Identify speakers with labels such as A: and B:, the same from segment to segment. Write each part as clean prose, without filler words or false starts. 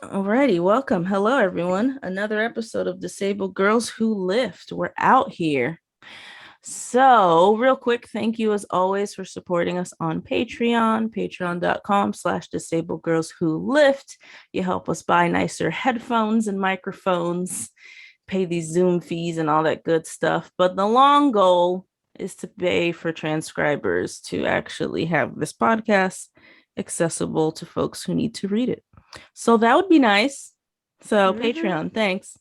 A: Alrighty, welcome. Hello, everyone. Another episode of Disabled Girls Who Lift. We're out here. So, real quick, thank you as always for supporting us on Patreon, patreon.com/disabled girls who lift. You help us buy nicer headphones and microphones, pay these Zoom fees and all that good stuff. But the long goal is to pay for transcribers to actually have this podcast accessible to folks who need to read it. So that would be nice. So Patreon, thanks.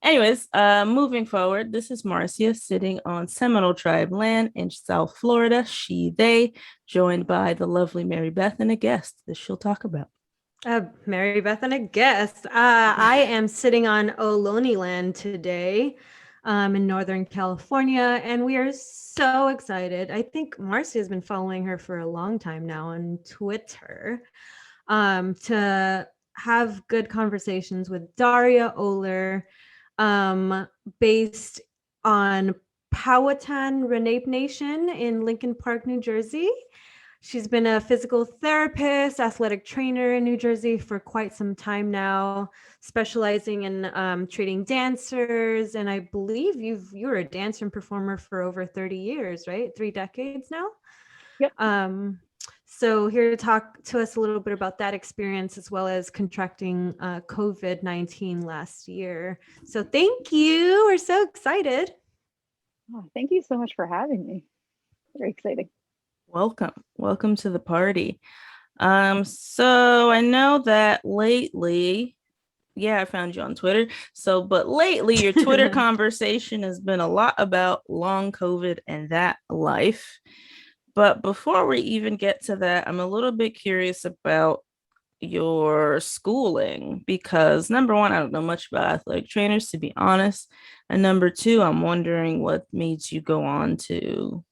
A: Anyways, moving forward, this is Marcia sitting on Seminole Tribe land in South Florida. She, they, joined by the lovely Marybeth and a guest that she'll talk about.
B: Marybeth and a guest. I am sitting on Ohlone land today in Northern California, and we are so excited. I think Marcia has been following her for a long time now on Twitter to have good conversations with Daria Oller based on Powhatan Lenape Nation in Lincoln Park, New Jersey. She's been a physical therapist, athletic trainer in New Jersey for quite some time now, specializing in treating dancers. And I believe you were a dancer and performer for over 30 years, right? 3 decades now?
C: Yep.
B: So here to talk to us a little bit about that experience, as well as contracting COVID-19 last year. So thank you. We're so excited.
C: Oh, thank you so much for having me. Very exciting.
A: Welcome to the party. So I know that lately, I found you on Twitter. But lately your Twitter conversation has been a lot about long COVID and that life. But before we even get to that, I'm a little bit curious about your schooling because number one, I don't know much about athletic trainers, to be honest. And number two, I'm wondering what made you go on to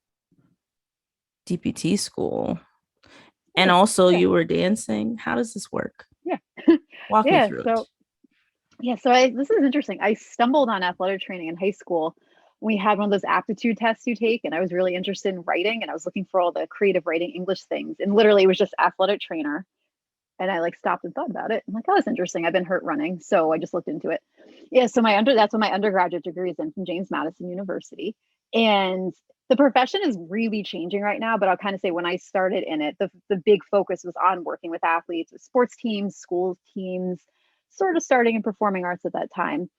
A: DPT school. And also you were dancing. How does this work? Walk me through it.
C: So this is interesting. I stumbled on athletic training in high school. We had one of those aptitude tests you take, and I was really interested in writing, and I was looking for all the creative writing English things, and literally it was just athletic trainer. And I stopped and thought about it. I'm like, oh, that's interesting. I've been hurt running, so I just looked into it. So that's what my undergraduate degree is in, from James Madison University. And the profession is really changing right now, but I'll kind of say when I started in it, the big focus was on working with athletes, with sports teams, school teams, sort of starting in performing arts at that time.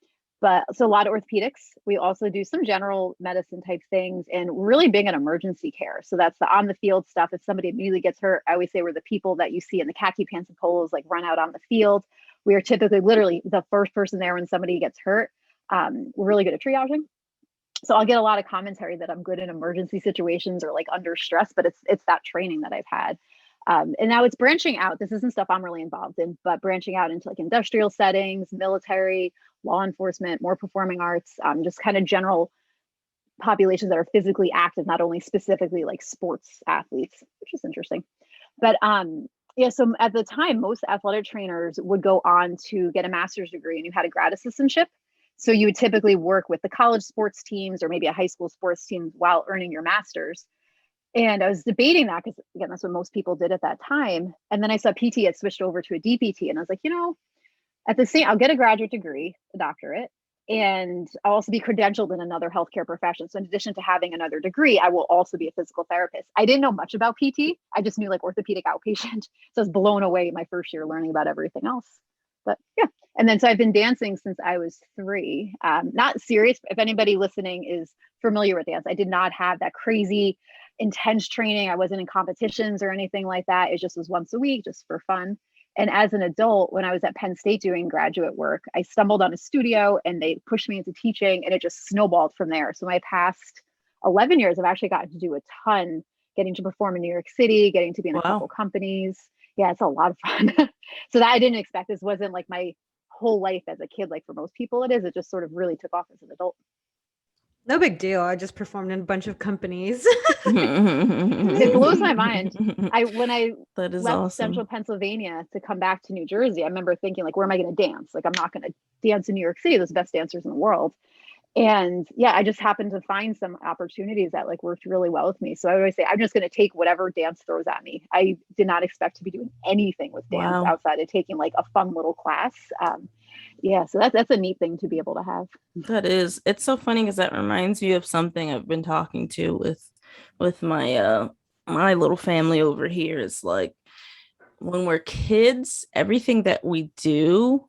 C: But so a lot of orthopedics. We also do some general medicine type things and really big in emergency care. So that's the on the field stuff. If somebody immediately gets hurt, I always say we're the people that you see in the khaki pants and polos, run out on the field. We are typically literally the first person there when somebody gets hurt. We're really good at triaging. So I'll get a lot of commentary that I'm good in emergency situations or under stress, but it's that training that I've had. And now it's branching out. This isn't stuff I'm really involved in, but branching out into industrial settings, military, law enforcement, more performing arts, just kind of general populations that are physically active, not only specifically sports athletes, which is interesting. But so at the time, most athletic trainers would go on to get a master's degree, and you had a grad assistantship. So you would typically work with the college sports teams or maybe a high school sports team while earning your master's. And I was debating that because, again, that's what most people did at that time. And then I saw PT had switched over to a DPT. And I was like, at the same, I'll get a graduate degree, a doctorate, and I'll also be credentialed in another healthcare profession. So in addition to having another degree, I will also be a physical therapist. I didn't know much about PT. I just knew orthopedic outpatient. So I was blown away my first year learning about everything else. But yeah. And then so I've been dancing since I was 3. Not serious. If anybody listening is familiar with dance, I did not have that crazy intense training. I wasn't in competitions or anything like that. It just was once a week, just for fun. And as an adult, when I was at Penn State doing graduate work, I stumbled on a studio and they pushed me into teaching, and it just snowballed from there. So my past 11 years, I've actually gotten to do a ton, getting to perform in New York City, getting to be in a couple companies. Yeah, it's a lot of fun. So that I didn't expect. This wasn't my whole life as a kid, for most people it is. It just sort of really took off as an adult.
B: No big deal. I just performed in a bunch of companies.
C: It blows my mind. When I left
A: awesome.
C: Central Pennsylvania to come back to New Jersey, I remember thinking, where am I going to dance? I'm not going to dance in New York City. There's the best dancers in the world. And yeah, I just happened to find some opportunities that like worked really well with me. So I always say, I'm just going to take whatever dance throws at me. I did not expect to be doing anything with dance
A: Wow.
C: outside of taking like a fun little class. Yeah, so that's a neat thing to be able to have.
A: That is. It's so funny because that reminds me of something I've been talking to with my my little family over here. Is like when we're kids, everything that we do,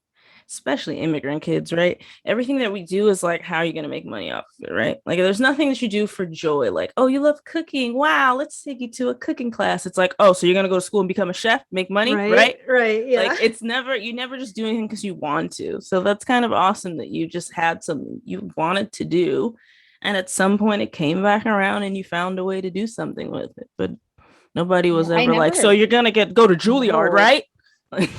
A: especially immigrant kids, right? Everything that we do is like, how are you going to make money off of it, right? Like, there's nothing that you do for joy. Like, oh, you love cooking. Wow, let's take you to a cooking class. It's like, oh, so you're going to go to school and become a chef, make money, right?
B: Right. Yeah.
A: Like, it's never, you never just do anything because you want to. So that's kind of awesome that you just had something you wanted to do. And at some point, it came back around and you found a way to do something with it. But nobody was
C: Yeah, I
A: ever like, so
C: never,
A: you're gonna go to Juilliard,
C: no.
A: right?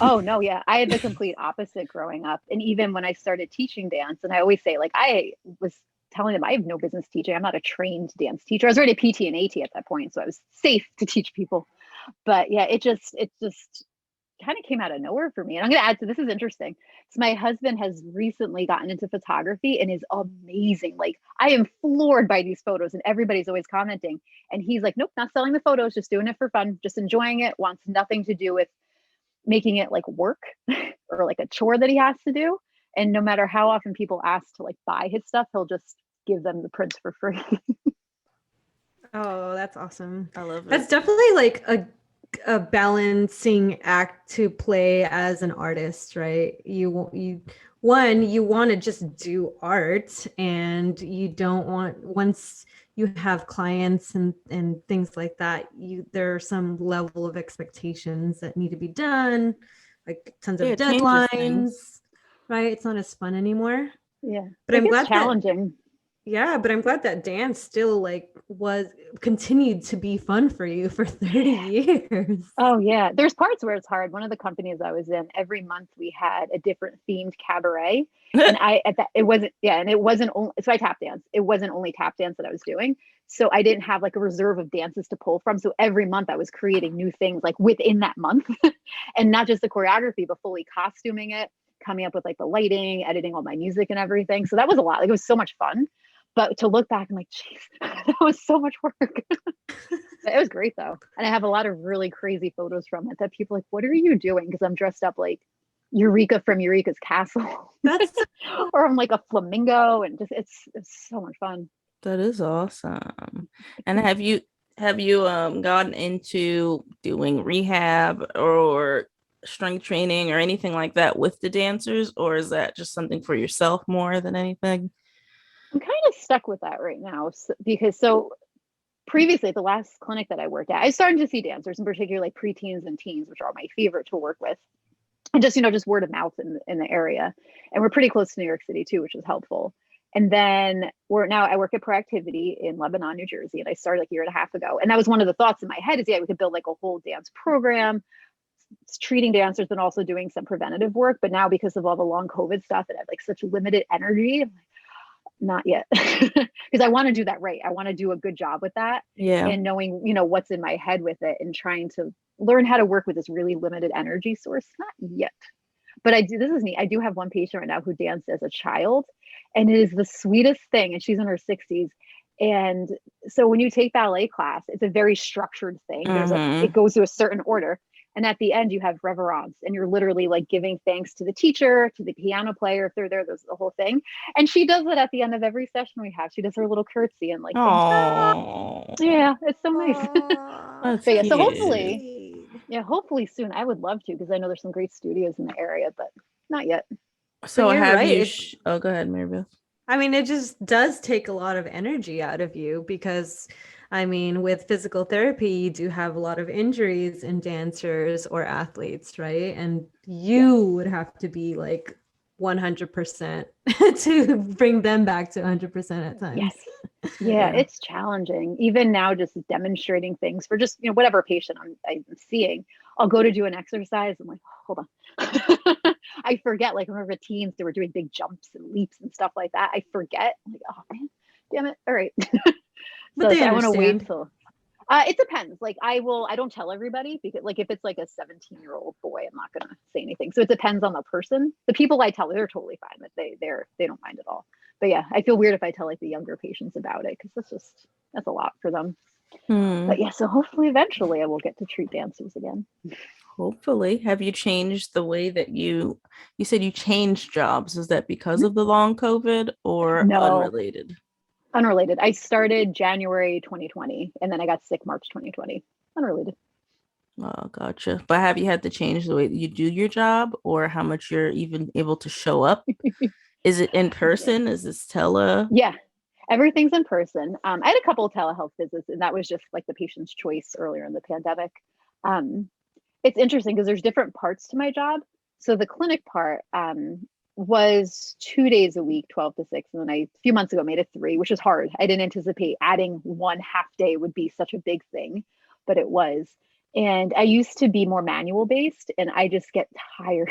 C: Oh no, yeah. I had the complete opposite growing up. And even when I started teaching dance, and I always say, like, I was telling them I have no business teaching. I'm not a trained dance teacher. I was already a PT and AT at that point, so I was safe to teach people. But yeah, it just kind of came out of nowhere for me. And I'm going to add to this is interesting. So my husband has recently gotten into photography and is amazing. Like I am floored by these photos and everybody's always commenting. And he's like, nope, not selling the photos, just doing it for fun, just enjoying it, wants nothing to do with making it like work or like a chore that he has to do. And no matter how often people ask to like buy his stuff, he'll just give them the prints for free.
B: Oh, that's awesome.
A: I love
B: That's
A: it.
B: definitely like a balancing act to play as an artist, right? You want to just do art, and you don't want, once you have clients and things like that, there are some level of expectations that need to be done, like tons of
A: Yeah, it changes things.
B: deadlines, right? It's not as fun anymore.
C: Yeah.
B: But
C: It
B: I'm
C: gets
B: glad that
C: challenging.
B: yeah, but I'm glad that dance still like was continued to be fun for you for 30 years.
C: Oh yeah, there's parts where it's hard. One of the companies I was in, every month we had a different themed cabaret, and I at that it wasn't yeah, and it wasn't only so I tap dance. It wasn't only tap dance that I was doing, so I didn't have like a reserve of dances to pull from. So every month I was creating new things like within that month, and not just the choreography, but fully costuming it, coming up with like the lighting, editing all my music and everything. So that was a lot. Like it was so much fun. But to look back, I'm like, geez, that was so much work. It was great though. And I have a lot of really crazy photos from it that people are like, what are you doing? Because I'm dressed up like Eureka from Eureka's Castle.
B: That's
C: Or I'm like a flamingo and just it's so much fun.
A: That is awesome. And have you gotten into doing rehab or strength training or anything like that with the dancers, or is that just something for yourself more than anything?
C: I'm kind of stuck with that right now because so previously at the last clinic that I worked at, I started to see dancers in particular like preteens and teens, which are my favorite to work with. And just, just word of mouth in the area. And we're pretty close to New York City too, which is helpful. And then I work at Proactivity in Lebanon, New Jersey. And I started like a year and a half ago. And that was one of the thoughts in my head is, yeah, we could build like a whole dance program, treating dancers and also doing some preventative work. But now because of all the long COVID stuff and I have like such limited energy, I'm like, not yet. Because I want to do that right. I want to do a good job with that.
A: Yeah.
C: And knowing, what's in my head with it and trying to learn how to work with this really limited energy source. Not yet. But this is neat. I do have one patient right now who danced as a child, and it is the sweetest thing. And she's in her 60s. And so when you take ballet class, it's a very structured thing. It goes to a certain order. And at the end, you have reverence, and you're literally like giving thanks to the teacher, to the piano player, if they're there, there's the whole thing. And she does it at the end of every session we have. She does her little curtsy and like thanks.
A: Oh,
C: Yeah, it's so nice.
A: that's
C: But yeah, so
A: cute.
C: hopefully soon. I would love to because I know there's some great studios in the area, but not yet.
A: So
B: you're
A: have
B: right.
A: you? Oh, go ahead, Marybeth.
B: I mean, it just does take a lot of energy out of you because, I mean, with physical therapy, you do have a lot of injuries in dancers or athletes, right? And you would have to be like 100% to bring them back to 100% at times.
C: Yes. Yeah, it's challenging. Even now, just demonstrating things for just, whatever patient I'm seeing, I'll go to do an exercise. I'm like, hold on. I forget, like, I remember teens, they were doing big jumps and leaps and stuff like that. I forget. I'm like, oh man, damn it. All right.
B: But they
C: I want to wait
B: understand.
C: till it depends. Like I don't tell everybody because like if it's like a 17-year-old boy, I'm not gonna say anything. So it depends on the person. The people I tell, they're totally fine with they don't mind at all. But yeah, I feel weird if I tell like the younger patients about it, because that's a lot for them. But yeah, so hopefully eventually I will get to treat dancers again.
A: Hopefully. Have you changed the way that you said you changed jobs? Is that because of the long COVID or
C: No,
A: unrelated?
C: unrelated. I started January 2020 and then I got sick March 2020. Unrelated.
A: Oh, gotcha. But have you had to change the way that you do your job or how much you're even able to show up? Is it in person? Is this tele?
C: Yeah, everything's in person. I had a couple of telehealth visits, and that was just like the patient's choice earlier in the pandemic. Um, it's interesting because there's different parts to my job. So the clinic part was 2 days a week, 12 to 6. And then a few months ago made it 3, which was hard. I didn't anticipate adding 1 half day would be such a big thing, but it was. And I used to be more manual based and I just get tired.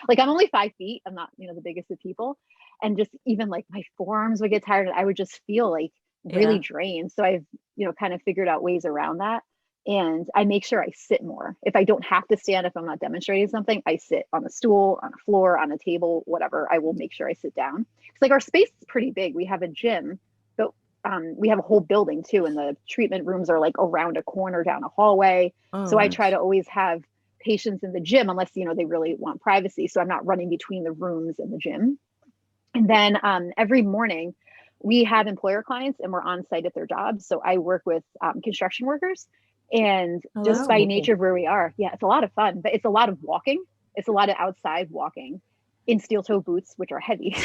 C: Like I'm only 5 feet. I'm not, the biggest of people. And just even like my forearms would get tired and I would just feel like really drained. So I've, kind of figured out ways around that. And I make sure I sit more. If I don't have to stand, if I'm not demonstrating something, I sit on a stool, on a floor, on a table, whatever. I will make sure I sit down. It's like our space is pretty big. We have a gym, but we have a whole building too. And the treatment rooms are like around a corner down a hallway. So I try to always have patients in the gym unless, they really want privacy. So I'm not running between the rooms and the gym. And then every morning we have employer clients and we're on site at their jobs. So I work with construction workers. And just by nature of where we are, it's a lot of fun, but it's a lot of walking. It's a lot of outside walking in steel toe boots, which are heavy.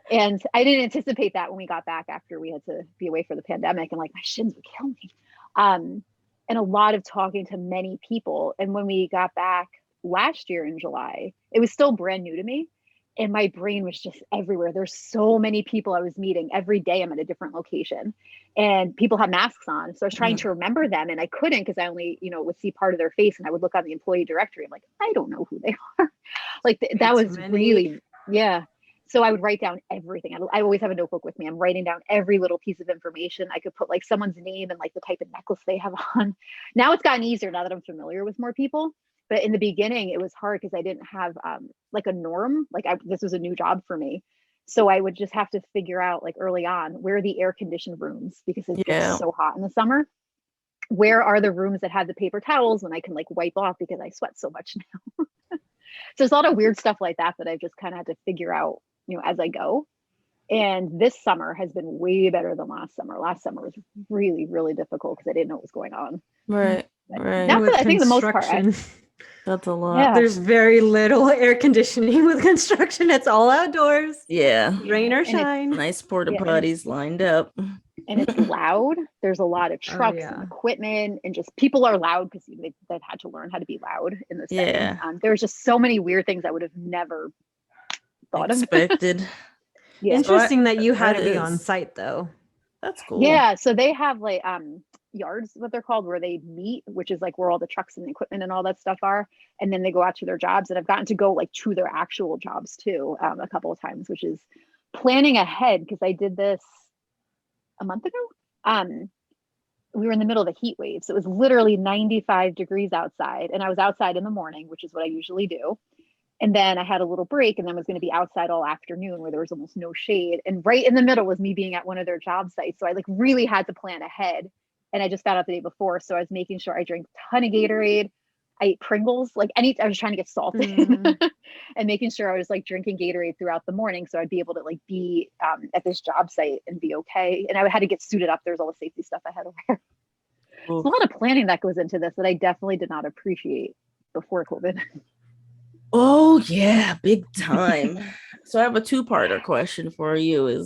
C: And I didn't anticipate that when we got back after we had to be away for the pandemic and like my shins would kill me. And a lot of talking to many people. And when we got back last year in July, it was still brand new to me. And my brain was just everywhere. There's so many people I was meeting every day. I'm at a different location and people have masks on. So I was trying to remember them and I couldn't because I only, would see part of their face and I would look on the employee directory. I'm like, I don't know who they are. Like that was really, So I would write down everything. I always have a notebook with me. I'm writing down every little piece of information. I could put like someone's name and like the type of necklace they have on. Now it's gotten easier now that I'm familiar with more people. But in the beginning, it was hard because I didn't have like a norm. Like this was a new job for me. So I would just have to figure out like early on, where are the air conditioned rooms because it gets so hot in the summer. Where are the rooms that have the paper towels when I can like wipe off because I sweat so much now. So there's a lot of weird stuff like that I've just kind of had to figure out, as I go. And this summer has been way better than last summer. Last summer was really, really difficult because I didn't know what was going on.
A: Right.
C: Now, I think the most part.
A: That's a lot.
B: Yeah. There's very little air conditioning with construction. It's all outdoors.
A: Yeah.
B: Rain or shine.
A: Nice porta potties lined up.
C: And it's loud. There's a lot of trucks and equipment and just people are loud because they've had to learn how to be loud in this setting. There's just so many weird things I would have never thought
A: expected.
B: Interesting that you had to be on site though.
A: That's cool.
C: Yeah. So they have like yards, what they're called, where they meet, which is like where all the trucks and the equipment and all that stuff are. And then they go out to their jobs. And I've gotten to go like to their actual jobs too, a couple of times, which is planning ahead because I did this a month ago. We were in the middle of a heat wave. So it was literally 95 degrees outside. And I was outside in the morning, which is what I usually do. And then I had a little break and then was going to be outside all afternoon where there was almost no shade. And right in the middle was me being at one of their job sites. So I like really had to plan ahead. And I just found out the day before. So I was making sure I drank a ton of Gatorade. I ate Pringles, I was trying to get salty and making sure I was like drinking Gatorade throughout the morning. So I'd be able to like be at this job site and be okay. And I had to get suited up. There's all the safety stuff I had to wear. There's a lot of planning that goes into this that I definitely did not appreciate before COVID.
A: Oh yeah, big time. So I have a two-parter question for you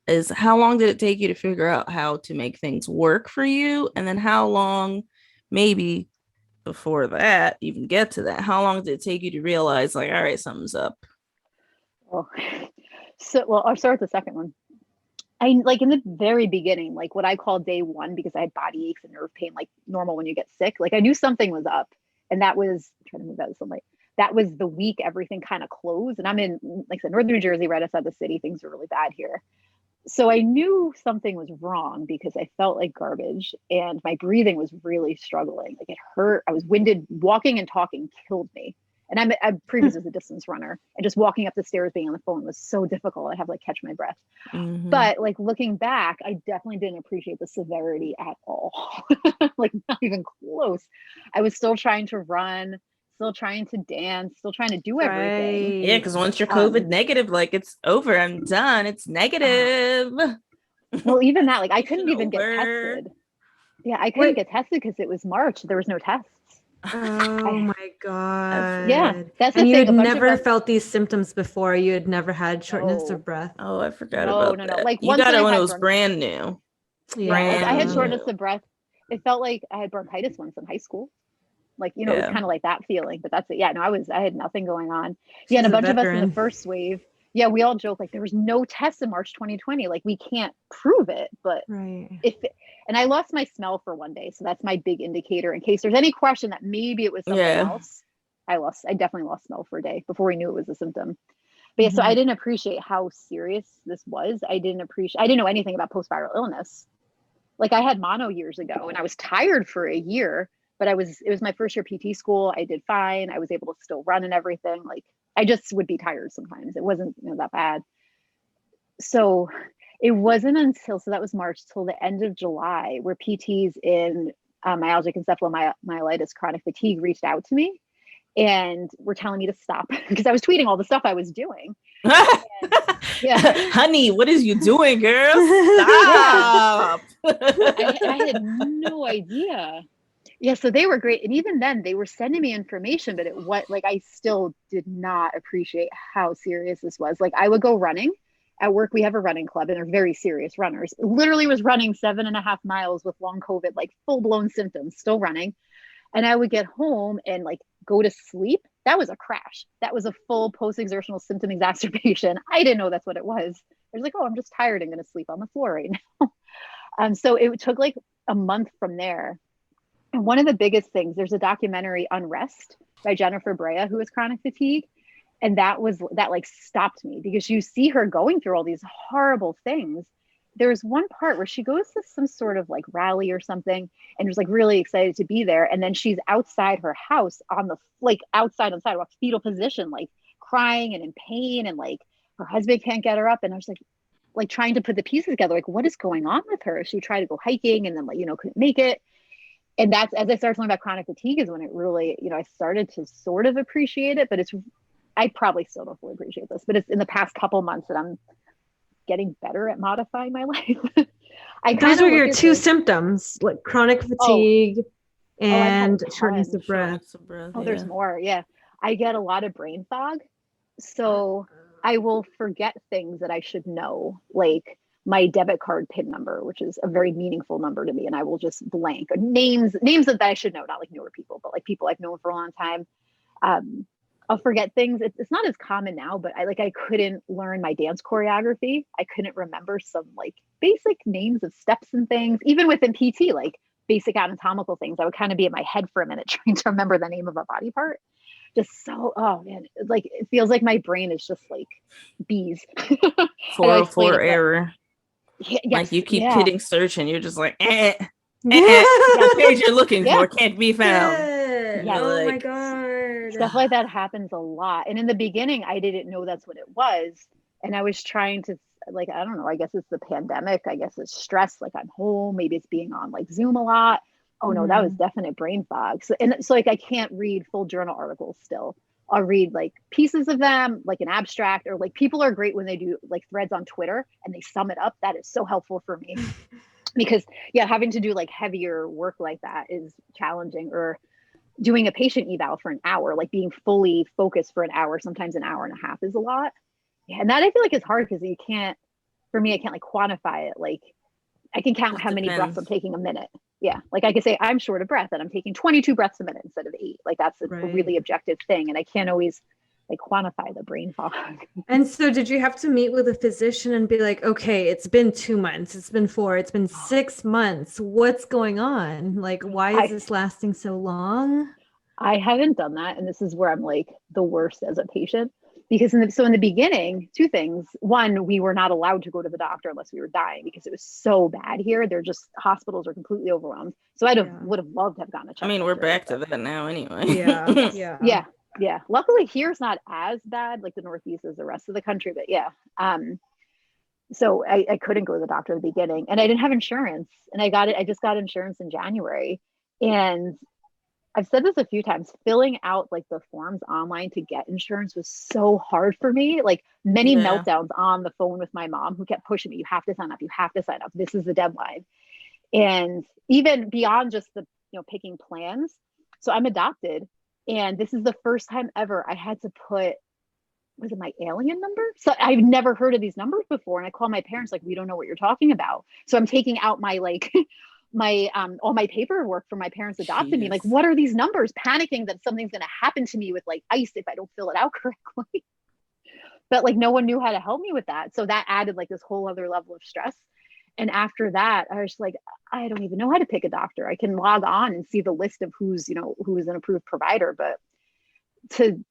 A: is how long did it take you to figure out how to make things work for you? And then how long, maybe before that, even get to that, how long did it take you to realize like, all right, something's up?
C: Well, I'll start with the second one. I like in the very beginning, like what I call day one, because I had body aches and nerve pain, like normal when you get sick, like I knew something was up. And that was, I'm trying to move that sunlight. That was the week everything kind of closed. And I'm in, like I said, northern New Jersey, right outside the city. Things are really bad here. So I knew something was wrong because I felt like garbage and my breathing was really struggling. Like it hurt. I was winded. Walking and talking killed me. And I'm previous as a distance runner, and just walking up the stairs being on the phone was so difficult. I have like catch my breath. But like looking back, I definitely didn't appreciate the severity at all. Like not even close. I was still trying to run, still trying to dance, still trying to do everything.
A: Yeah, because once you're COVID negative, like it's over. I'm done. It's negative.
C: Well, even that, like I couldn't even get tested. Yeah, I couldn't get tested because it was March. There was no tests.
B: Oh my God.
C: Yeah, that's the
B: and you
C: thing.
B: had never felt these symptoms before. You had never had shortness of breath.
A: Oh, I forgot about that.
C: Like
A: you got it when it was brand new.
C: Yeah, like I had shortness of breath. It felt like I had bronchitis once in high school. Like, you know, it was kind of like that feeling, but that's it. Yeah, no, I had nothing going on. Yeah, and a bunch of us in the first wave. Yeah, we all joke like there was no tests in March 2020. Like we can't prove it, but and I lost my smell for one day, so that's my big indicator. In case there's any question that maybe it was something else, I definitely lost smell for a day before we knew it was a symptom. But yeah, so I didn't appreciate how serious this was. I didn't know anything about post-viral illness. Like I had mono years ago, and I was tired for a year. But it was my first year PT school. I did fine. I was able to still run and everything. Like I just would be tired sometimes. It wasn't that bad. So it wasn't until, so that was March till the end of July where PTs in myalgic encephalomyelitis chronic fatigue reached out to me and were telling me to stop because I was tweeting all the stuff I was doing.
A: Honey, what is you doing, girl? Stop.
C: I had no idea. Yeah, so they were great. And even then they were sending me information, but I still did not appreciate how serious this was. Like I would go running at work. We have a running club and they're very serious runners. Literally was running 7.5 miles with long COVID, like full blown symptoms, still running. And I would get home and like go to sleep. That was a crash. That was a full post-exertional symptom exacerbation. I didn't know that's what it was. I was like, oh, I'm just tired. I'm going to sleep on the floor right now. So it took like a month from there. And one of the biggest things, there's a documentary, Unrest, by Jennifer Brea, who has chronic fatigue. And that like stopped me because you see her going through all these horrible things. There's one part where she goes to some sort of like rally or something and was like really excited to be there. And then she's outside her house on the, like outside on the sidewalk, fetal position, like crying and in pain. And like her husband can't get her up. And I was like trying to put the pieces together. Like what is going on with her? She tried to go hiking and then like, couldn't make it. And that's, as I started learning about chronic fatigue is when it really, I started to sort of appreciate it, but I probably still don't fully appreciate this, but it's in the past couple months that I'm getting better at modifying my life.
B: Those are your two symptoms, like chronic fatigue and shortness of breath.
C: There's more. Yeah. I get a lot of brain fog. So I will forget things that I should know, like my debit card PIN number, which is a very meaningful number to me. And I will just blank names that I should know, not like newer people, but like people I've known for a long time. I'll forget things. It's not as common now, but I couldn't learn my dance choreography. I couldn't remember some like basic names of steps and things, even within PT, like basic anatomical things. I would kind of be in my head for a minute trying to remember the name of a body part. Just so, oh man, like it feels like my brain is just like bees.
A: 404 error.
C: Yes,
A: like you keep hitting search and you're just like, that page you're looking for can't be found.
B: Oh my God.
C: Stuff like that happens a lot. And in the beginning, I didn't know that's what it was. And I was trying to, like, I don't know, I guess it's the pandemic. I guess it's stress. Like I'm home. Maybe it's being on like Zoom a lot. Oh no, that was definite brain fog. So like I can't read full journal articles still. I'll read like pieces of them, like an abstract, or like people are great when they do like threads on Twitter and they sum it up. That is so helpful for me because having to do like heavier work like that is challenging, or doing a patient eval for an hour, like being fully focused for an hour, sometimes an hour and a half is a lot. Yeah, and that I feel like is hard because I can't like quantify it. Like I can count how many breaths I'm taking a minute. Yeah. Like I could say I'm short of breath and I'm taking 22 breaths a minute instead of 8. Like that's a really objective thing. And I can't always like quantify the brain fog.
B: And so did you have to meet with a physician and be like, okay, it's been 2 months, it's been 4, it's been 6 months. What's going on? Like, why is this lasting so long?
C: I haven't done that. And this is where I'm like the worst as a patient. Because in the beginning, 2 things. One, we were not allowed to go to the doctor unless we were dying because it was so bad here. Hospitals are completely overwhelmed. So would have loved to have gotten a check.
A: I mean, we're back to that now anyway.
B: Yeah.
C: Yeah. Luckily here's not as bad like the Northeast as the rest of the country, but yeah. So I couldn't go to the doctor at the beginning, and I didn't have insurance, and I just got insurance in January. And I've said this a few times, filling out like the forms online to get insurance was so hard for me. Like many
A: Yeah.
C: meltdowns on the phone with my mom who kept pushing me, you have to sign up, you have to sign up. This is the deadline. And even beyond just the, picking plans. So I'm adopted, and this is the first time ever I had to put, was it my alien number? So I've never heard of these numbers before. And I call my parents like, we don't know what you're talking about. So I'm taking out my like my all my paperwork for my parents adopted me. Like,
A: Jesus.
C: what are these numbers? Panicking that something's gonna happen to me with like ICE if I don't fill it out correctly. But like no one knew how to help me with that. So that added like this whole other level of stress. And after that, I was like, I don't even know how to pick a doctor. I can log on and see the list of who's an approved provider, but to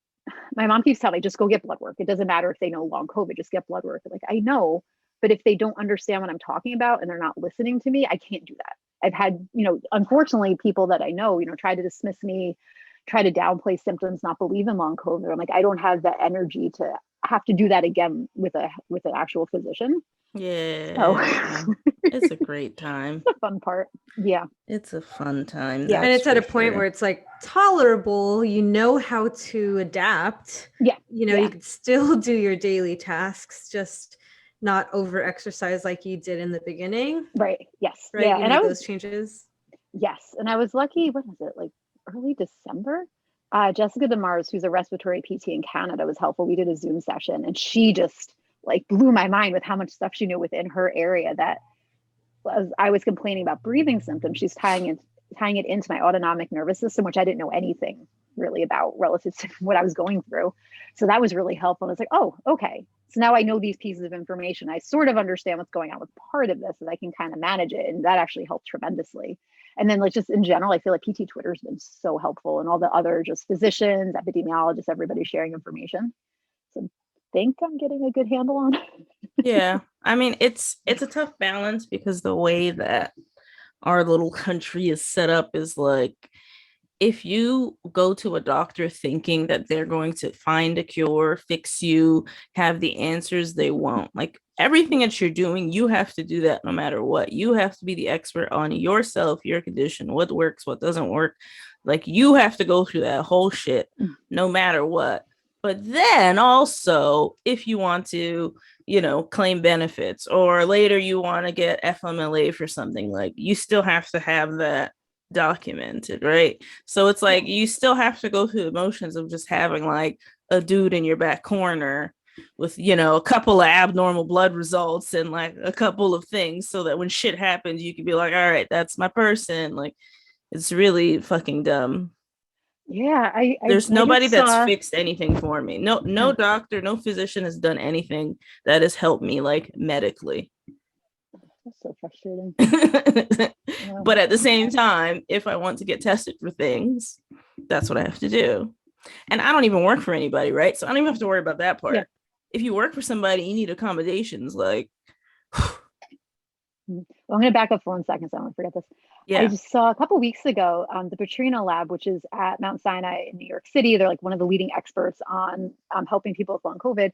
C: my mom keeps telling me, just go get blood work. It doesn't matter if they know long COVID, just get blood work. Like, I know, but if they don't understand what I'm talking about and they're not listening to me, I can't do that. I've had, unfortunately, people that I know, try to dismiss me, try to downplay symptoms, not believe in long COVID. I'm like, I don't have the energy to have to do that again with an actual physician.
A: Yeah.
C: So
A: It's a great time.
C: the fun part. Yeah.
A: It's a fun time.
C: Yeah.
B: And it's at a
A: for
B: point
A: sure.
B: where it's like tolerable, you know how to adapt.
C: Yeah.
B: You could still do your daily tasks, just not over exercise like you did in the beginning.
C: Right. Yes.
B: Right.
C: Yeah.
B: You
C: And
B: made those changes.
C: yes. And I was lucky, what was it, like early December? Jessica DeMars, who's a respiratory PT in Canada, was helpful. We did a Zoom session, and she just like blew my mind with how much stuff she knew within her area that I was complaining about breathing symptoms. She's tying it into my autonomic nervous system, which I didn't know anything really about relative to what I was going through. So that was really helpful. And it's like, oh, okay. So now I know these pieces of information. I sort of understand what's going on with part of this, and I can kind of manage it. And that actually helped tremendously. And then like just in general, I feel like PT Twitter has been so helpful, and all the other just physicians, epidemiologists, everybody sharing information. So I think I'm getting a good handle on it.
A: Yeah. I mean, it's a tough balance because the way that our little country is set up is like, if you go to a doctor thinking that they're going to find a cure, fix you, have the answers, they won't. Like everything that you're doing, you have to do that no matter what. You have to be the expert on yourself, your condition, what works, what doesn't work. Like you have to go through that whole shit no matter what. But then also, if you want to, claim benefits, or later you want to get FMLA for something, like you still have to have that documented, right? So it's like you still have to go through the motions of just having like a dude in your back corner with a couple of abnormal blood results and like a couple of things, so that when shit happens you can be like, all right, that's my person. Like it's really fucking dumb.
C: Yeah,
A: There's
C: I
A: nobody
C: just
A: that's
C: saw.
A: fixed anything for me. No doctor, no physician has done anything that has helped me like medically.
C: That's so frustrating.
A: But at the same time, if I want to get tested for things, that's what I have to do. And I don't even work for anybody, right? So I don't even have to worry about that part.
C: Yeah.
A: If you work for somebody, you need accommodations. Like,
C: Well, I'm going to back up for 1 second, so I don't forget this.
A: yeah.
C: I just saw a couple weeks ago the Petrino Lab, which is at Mount Sinai in New York City. They're like one of the leading experts on helping people with long COVID.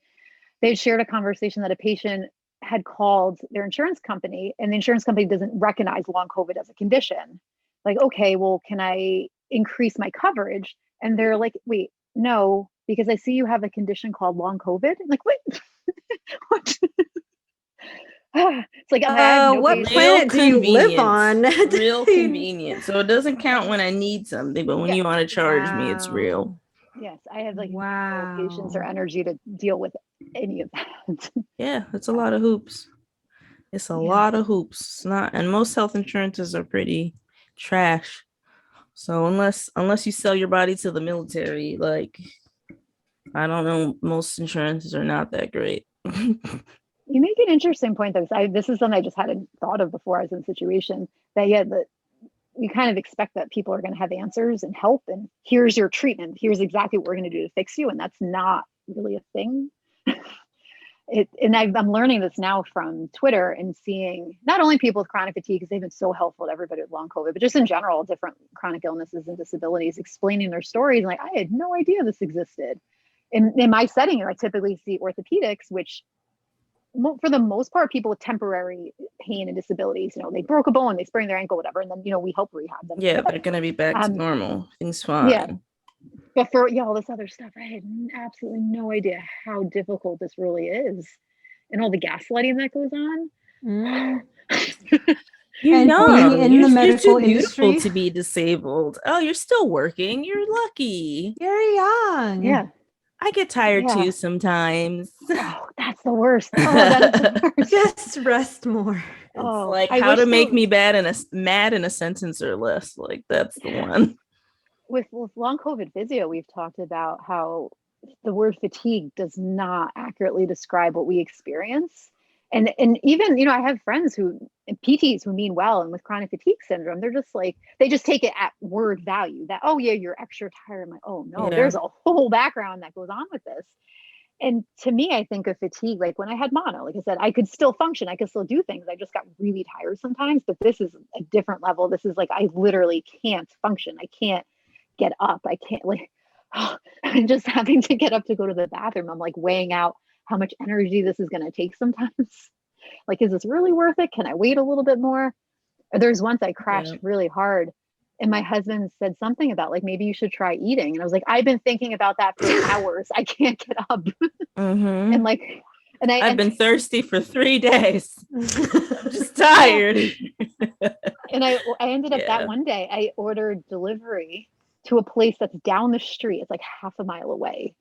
C: They had shared a conversation that a patient had called their insurance company, and the insurance company doesn't recognize long COVID as a condition. Like, okay, well, can I increase my coverage? And they're like, wait, no, because I see you have a condition called long COVID. I'm like, wait, what? It's like, I have no
B: What
C: patience.
B: planet do you live on?
A: Real convenient. So it doesn't count when I need something, but when you want to charge me, it's real.
C: Yes, I have like
B: Wow.
C: no patience or energy to deal with any of that.
A: Yeah, it's a lot of hoops. It's a lot of hoops. It's not, and most health insurances are pretty trash. So unless you sell your body to the military, like I don't know, most insurances are not that great.
C: You make an interesting point, though. This is something I just hadn't thought of before I was in a situation that, that you kind of expect that people are going to have answers and help, and here's your treatment. Here's exactly what we're going to do to fix you. And that's not really a thing. I'm learning this now from Twitter and seeing not only people with chronic fatigue, because they've been so helpful to everybody with long COVID, but just in general, different chronic illnesses and disabilities, explaining their stories. Like, I had no idea this existed. In my setting, I typically see orthopedics, which for the most part, people with temporary pain and disabilities, they broke a bone, they sprained their ankle, whatever, and then we help rehab them.
A: Yeah, they're gonna be back to normal. Things fine.
C: Yeah. But for all this other stuff, I had absolutely no idea how difficult this really is, and all the gaslighting that goes on.
A: You're young.
B: In the medical
A: too beautiful
B: industry
A: to be disabled. Oh, you're still working. You're lucky.
B: You're young.
C: Yeah.
A: I get tired too sometimes.
C: Oh, that's the worst. Oh, that is the worst.
B: Just rest more.
A: It's like how to make me mad in a sentence or less. Like, that's the one.
C: With long COVID physio, we've talked about how the word fatigue does not accurately describe what we experience. And even, I have friends PTs who mean well, and with chronic fatigue syndrome, they're just like, they just take it at word value that, oh yeah, you're extra tired. I'm like, oh no, there's a whole background that goes on with this. And to me, I think of fatigue, like when I had mono, like I said, I could still function. I could still do things. I just got really tired sometimes, but this is a different level. This is like, I literally can't function. I can't get up. I can't I'm just having to get up to go to the bathroom. I'm like weighing out how much energy this is going to take sometimes. Like, is this really worth it? Can I wait a little bit more? There's once I crashed really hard, and my husband said something about like, maybe you should try eating. And I was like, I've been thinking about that for hours. I can't get up. And I've
A: been thirsty for 3 days. I'm just tired.
C: And I ended up that one day I ordered delivery to a place that's down the street. It's like half a mile away.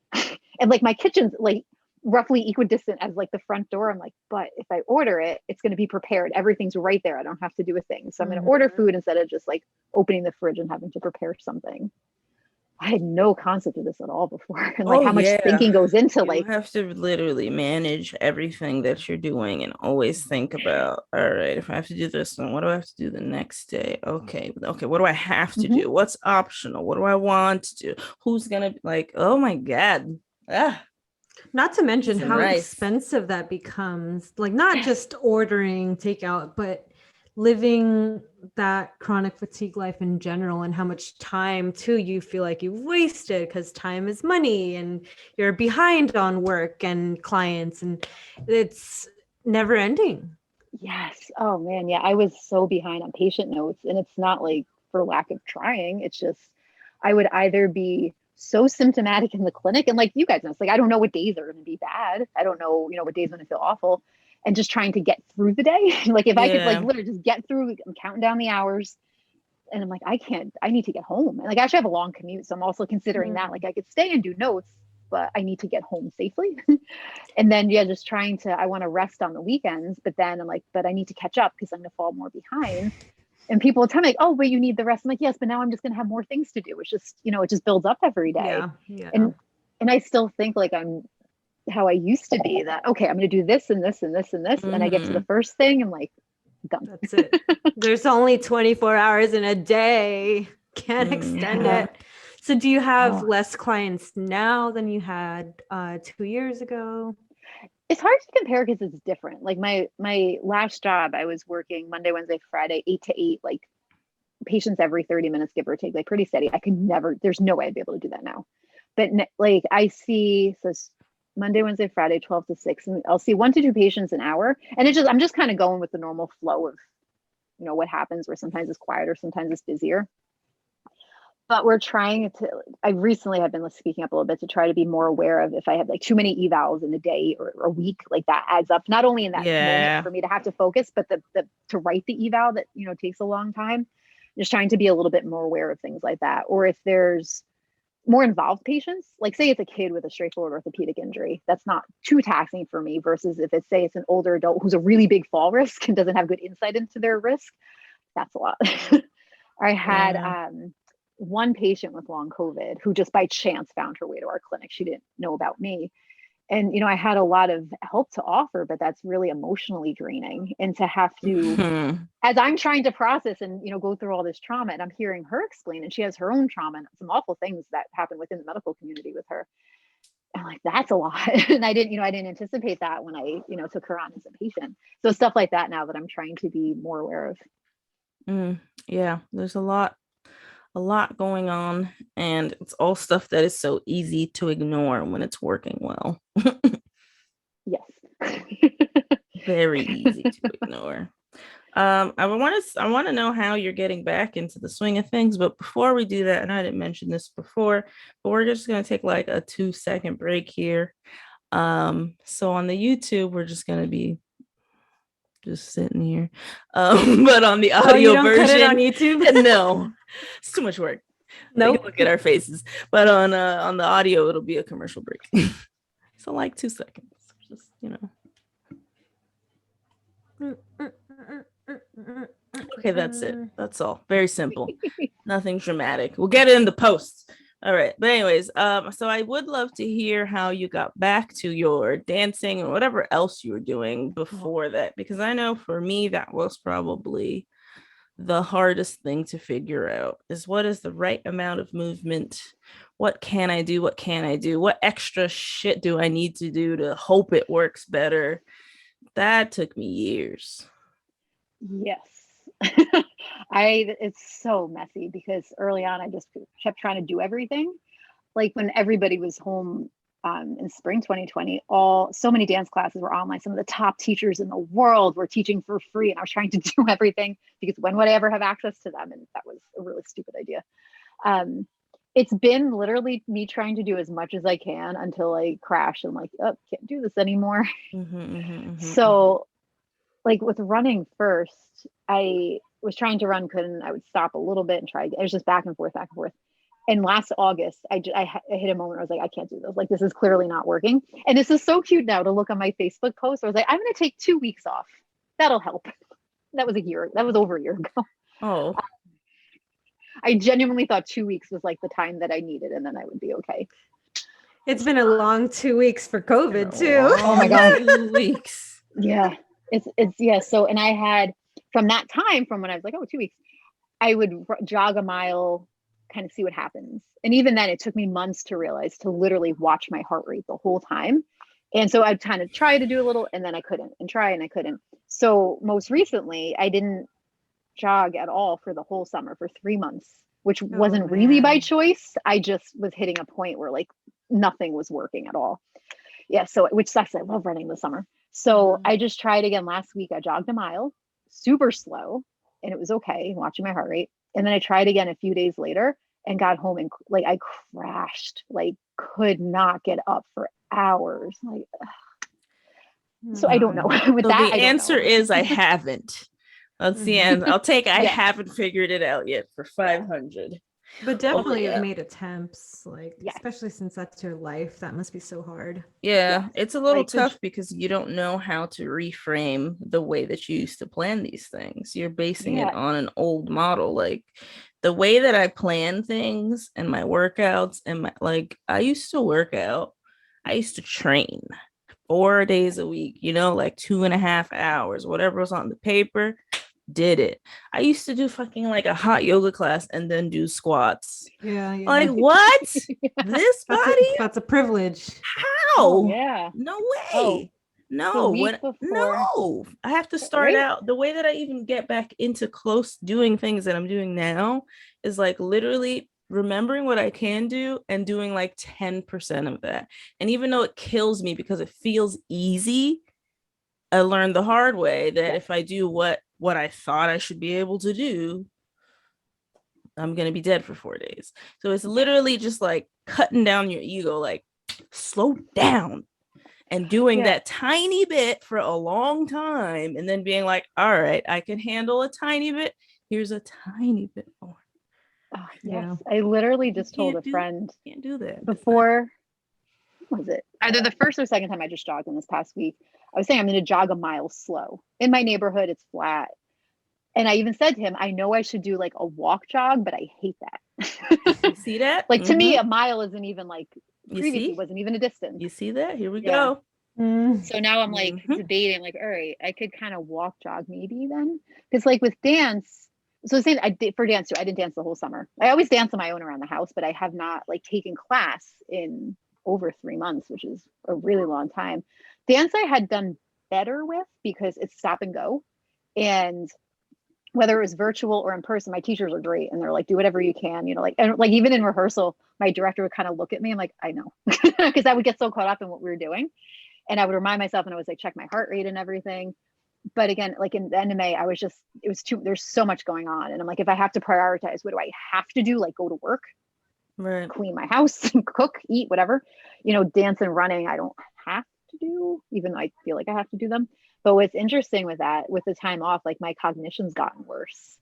C: And like my kitchen's like roughly equidistant as like the front door. I'm like, but if I order it, it's going to be prepared. Everything's right there. I don't have to do a thing. So I'm going to order food instead of just like opening the fridge and having to prepare something. I had no concept of this at all before. And like how much thinking goes into
A: you have to literally manage everything that you're doing and always think about, all right, if I have to do this, then what do I have to do the next day? Okay, what do I have to do? What's optional? What do I want to do? Who's gonna oh my God.
B: Not to mention how expensive that becomes, like not just ordering takeout, but living that chronic fatigue life in general, and how much time too you feel like you've wasted, because time is money and you're behind on work and clients, and it's never ending.
C: Yes. Oh man. Yeah. I was so behind on patient notes, and it's not like for lack of trying. It's just, I would either be so symptomatic in the clinic, and like you guys know, it's like, I don't know what days are going to be bad. I don't know, what days are going to feel awful. And just trying to get through the day. Like if I could like literally just get through, I'm counting down the hours, and I'm like, I need to get home. And like, I actually have a long commute. So I'm also considering that, like I could stay and do notes, but I need to get home safely. And then, just trying to, I want to rest on the weekends, but then I'm like, but I need to catch up because I'm going to fall more behind. And people will tell me like, oh, but you need the rest. I'm like, yes, but now I'm just going to have more things to do. It's just, it just builds up every day. And I still think like I'm how I used to be, that, okay, I'm going to do this and this and this and this. And I get to the first thing, I'm like, done.
B: That's it. There's only 24 hours in a day. Can't extend it. So do you have less clients now than you had 2 years ago?
C: It's hard to compare because it's different. Like my last job, I was working Monday, Wednesday, Friday, 8 to 8, like patients every 30 minutes, give or take, like pretty steady. I could never, there's no way I'd be able to do that now. But like I see, so Monday, Wednesday, Friday, 12 to 6, and I'll see 1 to 2 patients an hour. And I'm just kind of going with the normal flow of, what happens, where sometimes it's quieter, sometimes it's busier. But we're trying to, I recently have been speaking up a little bit to try to be more aware of if I have like too many evals in a day or a week, like that adds up, not only in that moment for me to have to focus, but to write the eval that, takes a long time. Just trying to be a little bit more aware of things like that. Or if there's more involved patients, like say it's a kid with a straightforward orthopedic injury, that's not too taxing for me, versus if it's an older adult who's a really big fall risk and doesn't have good insight into their risk, that's a lot. I had one patient with long COVID who just by chance found her way to our clinic. She didn't know about me. And, I had a lot of help to offer, but that's really emotionally draining. And to have to, as I'm trying to process and, go through all this trauma, and I'm hearing her explain, and she has her own trauma and some awful things that happen within the medical community with her. I'm like, that's a lot. And I didn't anticipate that when I, took her on as a patient. So stuff like that now that I'm trying to be more aware of.
A: Yeah, there's a lot going on, and it's all stuff that is so easy to ignore when it's working well.
C: Yes.
A: Very easy to ignore. I want to know how you're getting back into the swing of things, but before we do that, and I didn't mention this before, but we're just gonna take like a 2-second break here. So on the YouTube, we're just gonna be just sitting here. But on the audio
B: you don't
A: version,
B: cut it on YouTube?
A: No, it's too much work.
B: Nope.
A: Look at our faces. But on the audio, it'll be a commercial break. So like 2 seconds. Just, Okay, that's it. That's all. Very simple. Nothing dramatic. We'll get it in the post. All right. But anyways, so I would love to hear how you got back to your dancing or whatever else you were doing before that, because I know for me that was probably the hardest thing to figure out, is what is the right amount of movement? What can I do? What can I do? What extra shit do I need to do to hope it works better? That took me years.
C: Yes. It's so messy because early on I just kept trying to do everything. Like when everybody was home in spring 2020, so many dance classes were online. Some of the top teachers in the world were teaching for free, and I was trying to do everything because when would I ever have access to them? And that was a really stupid idea. It's been literally me trying to do as much as I can until I crash and like, oh, can't do this anymore. So like with running first, I was trying to run, couldn't. I would stop a little bit and try. It was just back and forth. And last August, I hit a moment where I was like, I can't do this. Like, this is clearly not working. And this is so cute now to look on my Facebook post. I was like, I'm going to take 2 weeks off. That'll help. That was over a year ago.
A: Oh.
C: I genuinely thought 2 weeks was like the time that I needed, and then I would be okay.
B: It's been a long 2 weeks for COVID too.
C: Oh my God.
A: 2 weeks.
C: Yeah. It's yeah. So, and I had, from that time, from when I was like, 2 weeks, I would jog a mile, kind of see what happens. And even then it took me months to realize to literally watch my heart rate the whole time. And so I'd kind of try to do a little, and then I couldn't, and try, and I couldn't. So most recently I didn't jog at all for the whole summer for 3 months, which wasn't really by choice. I just was hitting a point where like nothing was working at all. Yeah. So, which sucks. I love running the summer. So I just tried again last week. I jogged a mile, super slow, and it was okay, watching my heart rate. And then I tried again a few days later and got home, and like I crashed, like could not get up for hours. Like, so I don't know. With
A: so
C: that,
A: the answer is I haven't. That's the end. I'll take I haven't figured it out yet for 500.
B: But definitely you've made attempts, like especially since that's your life. That must be so hard.
A: Yeah, it's a little tough because you don't know how to reframe the way that you used to plan these things. You're basing it on an old model. Like the way that I plan things and my workouts and I used to work out. I used to train 4 days a week, like 2.5 hours, whatever was on the paper. Did it. I used to do fucking like a hot yoga class and then do squats.
B: Yeah.
A: Like what? This body?
B: That's a privilege.
A: How?
C: Oh, yeah.
A: No way. No. No. I have to start out. The way that I even get back into close doing things that I'm doing now is like literally remembering what I can do and doing like 10% of that. And even though it kills me because it feels easy, I learned the hard way that if I do what I thought I should be able to do, I'm going to be dead for 4 days. So it's literally just like cutting down your ego, like slow down and doing that tiny bit for a long time. And then being like, all right, I can handle a tiny bit. Here's a tiny bit more.
C: Oh, yes. I literally just told a friend.
A: Can't do that.
C: Before, what was it? Either the first or second time I just jogged in this past week. I was saying I'm going to jog a mile slow. In my neighborhood, it's flat. And I even said to him, I know I should do like a walk jog, but I hate that.
A: You see that?
C: Like to me, a mile isn't even like, previously wasn't even a distance.
A: You see that? Here we go.
C: So now I'm like debating, like, all right, I could kind of walk jog maybe then. Because like with dance, so the same I did for dance too. I didn't dance the whole summer. I always dance on my own around the house, but I have not like taken class in over 3 months, which is a really long time. Dance I had done better with because it's stop and go. And whether it was virtual or in person, my teachers are great. And they're like, do whatever you can, you know, like, and like even in rehearsal, my director would kind of look at me. I'm like, I know, because I would get so caught up in what we were doing. And I would remind myself, and I was like, check my heart rate and everything. But again, like in the end of May, I was just, it was too, there's so much going on. And I'm like, if I have to prioritize, what do I have to do? Like go to work,
A: Right.
C: clean my house, cook, eat, whatever, you know, dance and running, I don't have to do, even though I feel like I have to do them. But what's interesting with that, with the time off, like my cognition's gotten worse.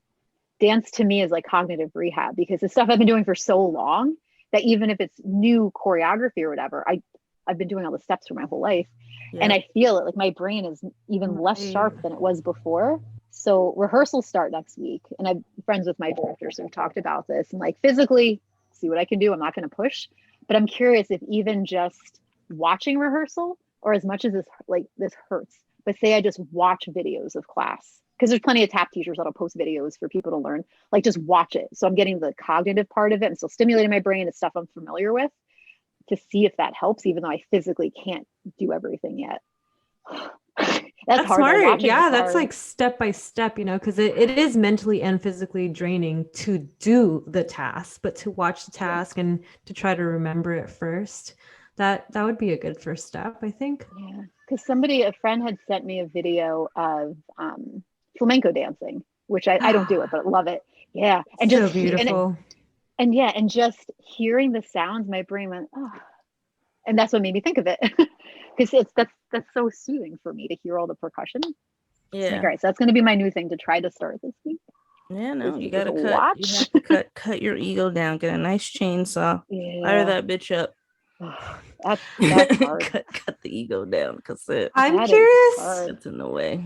C: Dance to me is like cognitive rehab because the stuff I've been doing for so long that even if it's new choreography or whatever, I've been doing all the steps for my whole life. Yeah. And I feel it, like my brain is even less sharp than it was before. So rehearsals start next week. And I'm friends with my directors who've talked about this and like physically see what I can do. I'm not going to push, but I'm curious if even just watching rehearsal or as much as this hurts, but say I just watch videos of class, because there's plenty of tap teachers that'll post videos for people to learn, like just watch it. So I'm getting the cognitive part of it. I'm still stimulating my brain. It's stuff I'm familiar with, to see if that helps, even though I physically can't do everything yet. That's hard.
B: Smart. Yeah, that's like step by step, you know, because it is mentally and physically draining to do the task, but to watch the task and to try to remember it first, that would be a good first step, I think.
C: Yeah, because a friend had sent me a video of flamenco dancing, which I don't do it, but I love it. Yeah, and
B: so
C: just
B: beautiful.
C: And yeah, and just hearing the sounds, my brain went, oh, and that's what made me think of it, because that's so soothing for me to hear all the percussion.
A: Yeah.
C: Like, all right, so that's going to be my new thing to try to start this week.
A: Yeah, no, you gotta cut. You have to cut your ego down. Get a nice chainsaw. Fire that bitch up.
C: That's hard.
A: cut the ego down, because
B: I'm curious.
A: It's in the way.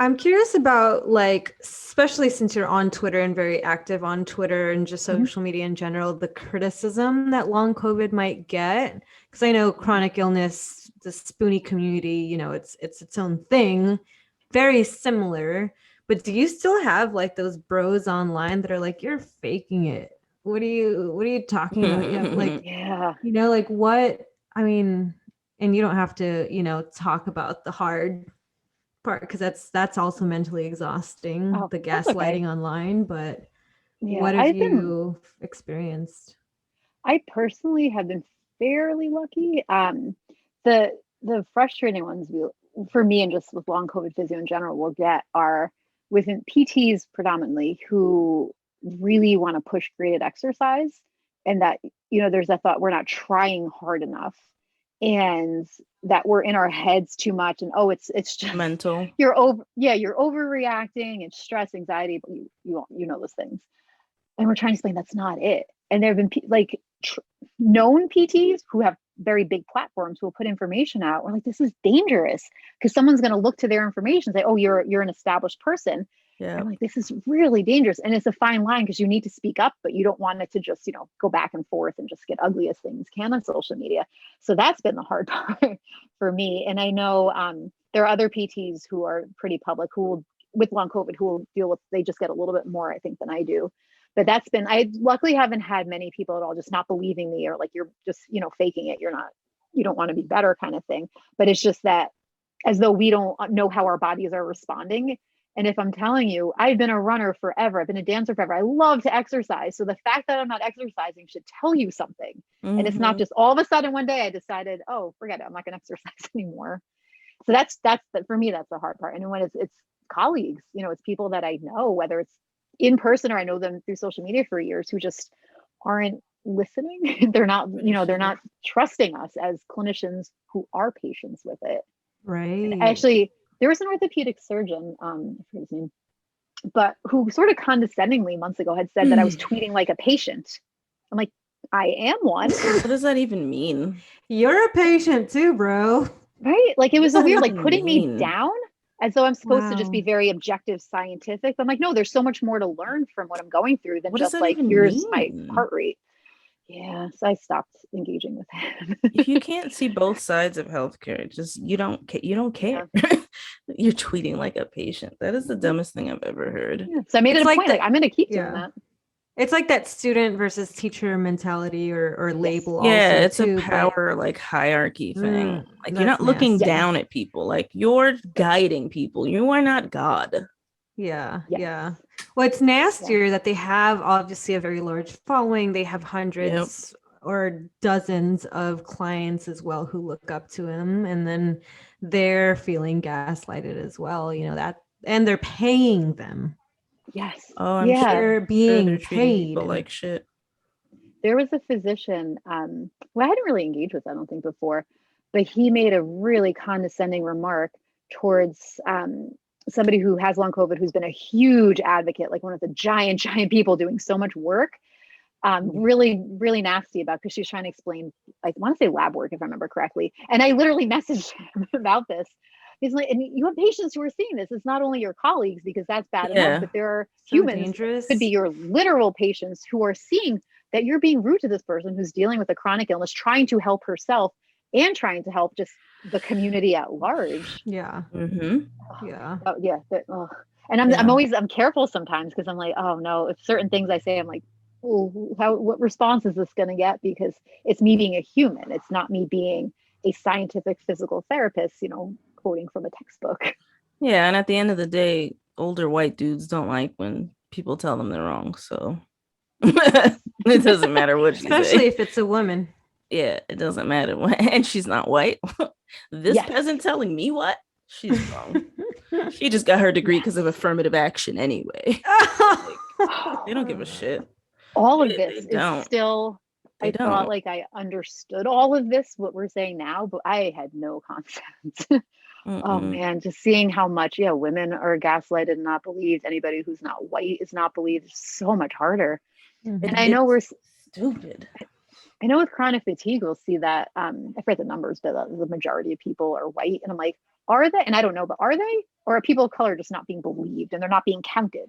B: I'm curious about, like, especially since you're on Twitter and very active on Twitter and just social media in general, the criticism that long COVID might get. Because I know chronic illness, the Spoonie community, you know, it's its own thing, very similar. But do you still have like those bros online that are like, you're faking it? What are you talking about? Yeah, like, you know, like what? I mean, and you don't have to, you know, talk about the hard part, because that's also mentally exhausting, the gaslighting online. But what have you experienced?
C: I personally have been fairly lucky. The frustrating ones for me, and just with long COVID physio in general, we'll get are within PTs predominantly, who really want to push graded exercise, and that, you know, there's that thought we're not trying hard enough, and that we're in our heads too much, and it's just
A: mental.
C: You're overreacting, and stress, anxiety, but you know those things, and we're trying to explain that's not it. And there have been known PTs who have very big platforms who will put information out. We're like, this is dangerous, because someone's going to look to their information and say, oh, you're an established person. Yeah. I'm like, this is really dangerous. And it's a fine line, because you need to speak up, but you don't want it to just, you know, go back and forth and just get ugly as things can on social media. So that's been the hard part for me. And I know there are other PTs who are pretty public, who will, with long COVID, who will deal with, they just get a little bit more, I think, than I do. But I luckily haven't had many people at all just not believing me, or like, you're just, you know, faking it. You don't want to be better kind of thing. But it's just that, as though we don't know how our bodies are responding. And if I'm telling you, I've been a runner forever, I've been a dancer forever, I love to exercise. So the fact that I'm not exercising should tell you something. And it's not just all of a sudden one day I decided, oh, forget it, I'm not going to exercise anymore. So that's for me, that's the hard part. And when it's colleagues, you know, it's people that I know, whether it's in person or I know them through social media for years, who just aren't listening. They're not trusting us as clinicians who are patients with it.
B: Right.
C: And actually, there was an orthopedic surgeon, I forget his name, but who sort of condescendingly months ago had said that I was tweeting like a patient. I'm like, I am one.
A: What does that even mean?
B: You're a patient too, bro.
C: Right? Like, it was so weird, like putting me down as though I'm supposed to just be very objective, scientific. But I'm like, no, there's so much more to learn from what I'm going through than just like, here's my heart rate. Yeah, so I stopped engaging with him.
A: If you can't see both sides of healthcare, just you don't care. Yeah. You're tweeting like a patient. That is the dumbest thing I've ever heard.
C: Yeah. So I made it a point, like I'm going to keep doing that.
B: It's like that student versus teacher mentality or label
A: Yeah,
B: also
A: it's
B: too,
A: a power like hierarchy thing. Like you're
B: that's
A: not looking
B: nasty.
A: down at people. Like you're guiding people. You are not God.
B: Yeah,
C: Yes.
B: yeah. Well, it's nastier that they have obviously a very large following. They have hundreds or dozens of clients as well who look up to him, and then they're feeling gaslighted as well. You know that, and they're paying them.
C: Yes.
A: Oh, I'm
C: Yeah.
A: sure.
B: They're being
A: They're treating people
B: paid.
A: like shit.
C: There was a physician who I hadn't really engaged with, I don't think, before, but he made a really condescending remark towards somebody who has long COVID, who's been a huge advocate, like one of the giant people doing so much work. Really, really nasty about, because she's trying to explain, I want to say lab work, if I remember correctly. And I literally messaged him about this. He's like, and you have patients who are seeing this. It's not only your colleagues, because that's bad enough, but there are
B: So
C: humans,
B: dangerous.
C: could be your literal patients, who are seeing that you're being rude to this person who's dealing with a chronic illness, trying to help herself and trying to help just the community at large.
B: Yeah. Yeah.
C: Oh, yeah. And I'm careful sometimes, because I'm like, oh no, if certain things I say, I'm like, oh, what response is this going to get? Because it's me being a human. It's not me being a scientific physical therapist, quoting from a textbook.
A: Yeah, and at the end of the day, older white dudes don't like when people tell them they're wrong. So it doesn't matter what you
B: Especially
A: say.
B: if it's a woman.
A: Yeah, it doesn't matter. And she's not white. This peasant telling me what? She's wrong. She just got her degree because of affirmative action anyway. They don't give a shit.
C: All of this is still, I thought like I understood all of this, what we're saying now, but I had no concept. Oh man, just seeing how much, women are gaslighted and not believed. Anybody who's not white is not believed. It's so much harder. And I know we're
A: stupid.
C: I know with chronic fatigue, we'll see that, I forget the numbers, but the majority of people are white. And I'm like, are they? And I don't know, but are they? Or are people of color just not being believed and they're not being counted?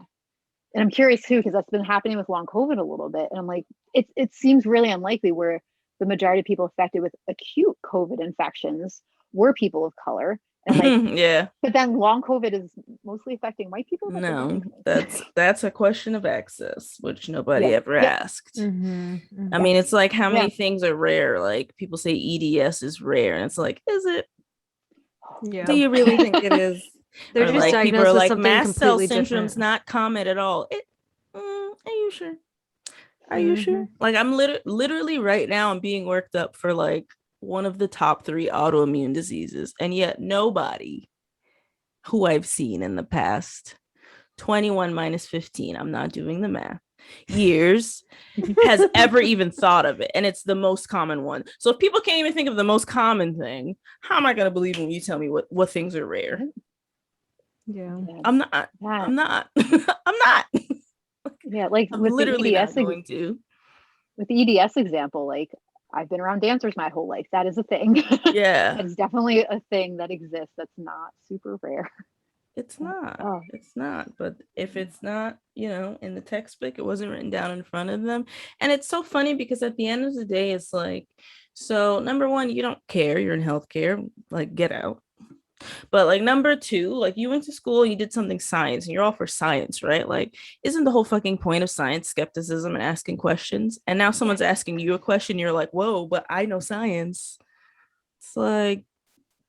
C: And I'm curious too, because that's been happening with long COVID a little bit. And I'm like, it seems really unlikely where the majority of people affected with acute COVID infections were people of color. And like,
A: yeah.
C: But then long COVID is mostly affecting white people.
A: No, that's a question of access, which nobody ever asked. I mean, it's like how many things are rare? Like people say EDS is rare, and it's like, is it?
B: Yeah.
A: Do you really think it is?
B: They're
A: or
B: just
A: like
B: diagnosed
A: people are
B: with
A: like
B: something
A: mast cell
B: completely
A: syndrome's
B: different.
A: not common at all. Are you sure? Are you sure? Like I'm literally right now I'm being worked up for like one of the top 3 autoimmune diseases, and yet nobody who I've seen in the past 21 minus 15, I'm not doing the math, years has ever even thought of it. And it's the most common one. So if people can't even think of the most common thing, how am I going to believe when you tell me what things are rare?
B: Yeah.
A: I'm not. I'm not. I'm not.
C: Yeah, like
A: I'm
C: with
A: literally
C: the EDS,
A: not going to.
C: With the EDS example, like I've been around dancers my whole life. That is a thing.
A: Yeah.
C: It's definitely a thing that exists that's not super rare.
A: It's not. It's not. But if it's not, in the textbook, it wasn't written down in front of them. And it's so funny because at the end of the day, it's like, so number one, you don't care. You're in healthcare. Like, get out. But like number 2, like you went to school, you did something science, and you're all for science, right? Like, isn't the whole fucking point of science skepticism and asking questions? And now someone's asking you a question, you're like, whoa, but I know science. It's like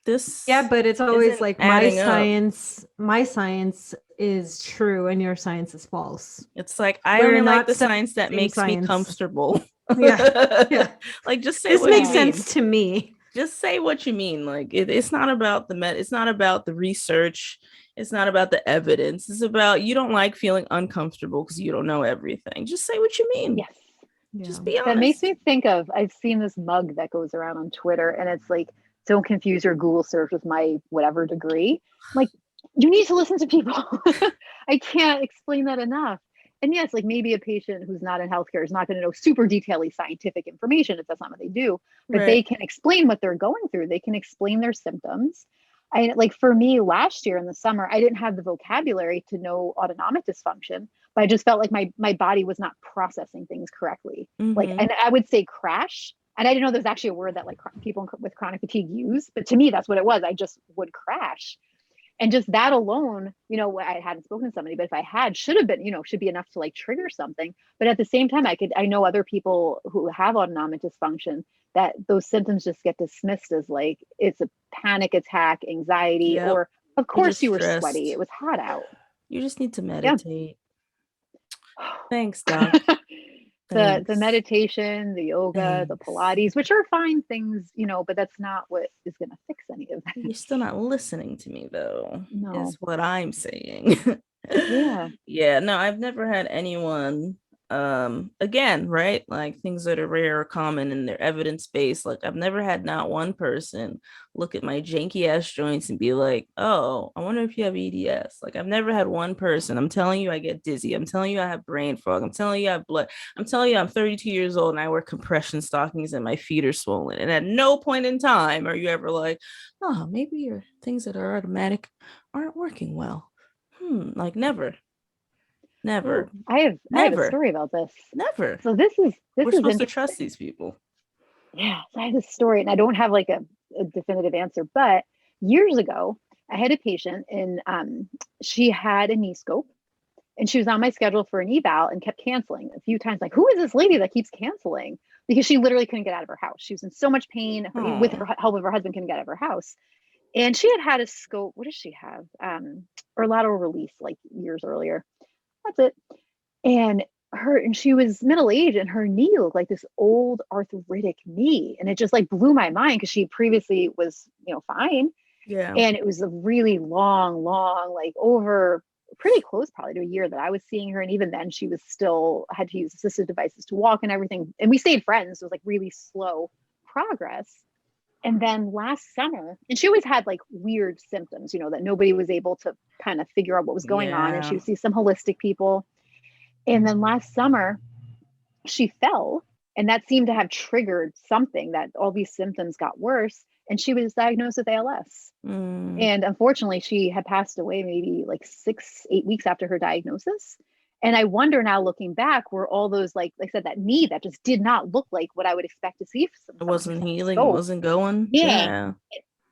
A: this.
B: Yeah, but it's always like my
A: up.
B: science is true and your science is false.
A: It's like I only like the science that makes me comfortable.
B: Yeah.
A: Like just say
B: this makes sense to me.
A: Just say what you mean. Like it's not about it's not about the research. It's not about the evidence. It's about you don't like feeling uncomfortable because you don't know everything. Just say what you mean.
C: Yes.
A: Just be honest.
C: That makes me think of, I've seen this mug that goes around on Twitter, and it's like, don't confuse your Google search with my whatever degree. Like, you need to listen to people. I can't explain that enough. And yes, like maybe a patient who's not in healthcare is not going to know super detailed scientific information if that's not what they do, but they can explain what they're going through. They can explain their symptoms. Like for me last year in the summer, I didn't have the vocabulary to know autonomic dysfunction, but I just felt like my body was not processing things correctly. Like, and I would say crash. And I didn't know there's actually a word that like people with chronic fatigue use, but to me, that's what it was. I just would crash. And just that alone, you know, I hadn't spoken to somebody, but if I had, should have been, you know, should be enough to like trigger something. But at the same time, I know other people who have autonomic dysfunction that those symptoms just get dismissed as like it's a panic attack, anxiety,
A: Yep.
C: or of
A: You're
C: course
A: just
C: you were
A: stressed.
C: sweaty. It was hot out.
A: You just need to
C: Yeah.
A: meditate. Thanks, Doc.
C: The
A: Thanks.
C: meditation, the yoga, the
A: Thanks.
C: Pilates, which are fine things, you know, but that's not what is going to fix any of that.
A: You're still not listening to me, though,
C: No.
A: is what I'm saying.
C: Yeah.
A: Yeah, no, I've never had anyone, again, right? Like things that are rare or common and they're evidence-based. Like I've never had not one person look at my janky ass joints and be like, oh, I wonder if you have EDS. Like I've never had one person. I'm telling you, I get dizzy. I'm telling you, I have brain fog. I'm telling you, I have blood. I'm telling you, I'm 32 years old and I wear compression stockings and my feet are swollen. And at no point in time are you ever like, oh, maybe your things that are automatic aren't working well. Like never. Never.
C: Ooh, I have
A: Never.
C: a story about this.
A: Never.
C: So this is
A: We're supposed to
C: interesting.
A: trust these people.
C: Yeah, so I have this story, and I don't have like a definitive answer, but years ago, I had a patient, and she had a knee scope, and she was on my schedule for an eval and kept canceling a few times. Like, who is this lady that keeps canceling? Because she literally couldn't get out of her house. She was in so much pain with her help of her husband, couldn't get out of her house. And she had a scope. What does she have? Or lateral release, like years earlier. That's it. And she was middle-aged, and her knee looked like this old arthritic knee. And it just like blew my mind because she previously was, you know, fine.
A: Yeah.
C: And it was a really long, like over pretty close probably to a year that I was seeing her. And even then she was still had to use assistive devices to walk and everything. And we stayed friends. So it was like really slow progress. And then last summer, and she always had like weird symptoms, you know, that nobody was able to kind of figure out what was going on. And she would see some holistic people. And then last summer, she fell, and that seemed to have triggered something that all these symptoms got worse. And she was diagnosed with ALS. And unfortunately, she had passed away maybe like 6-8 weeks after her diagnosis. And I wonder now, looking back, were all those, like I said, that knee that just did not look like what I would expect to see.
A: It wasn't healing, it wasn't going.
C: Yeah.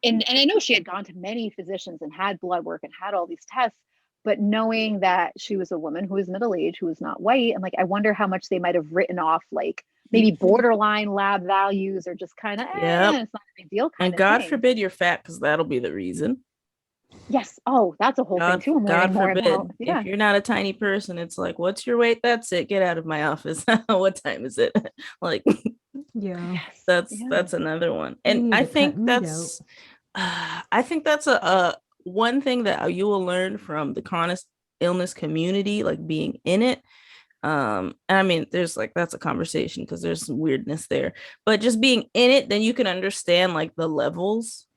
C: And I know she had gone to many physicians and had blood work and had all these tests, but knowing that she was a woman who was middle-aged, who was not white, and like, I wonder how much they might have written off, like maybe borderline lab values, or just kind of, it's not a big deal.
A: And God forbid you're fat, because that'll be the reason.
C: Yes. Oh, that's a whole thing too. I'm
A: God forbid.
C: about. Yeah.
A: If you're not a tiny person, it's like, what's your weight? That's it. Get out of my office. What time is it? Like,
B: yeah,
A: that's another one. And I think that's a one thing that you will learn from the chronic illness community, like being in it. And I mean, there's like, that's a conversation because there's some weirdness there, but just being in it, then you can understand like the levels.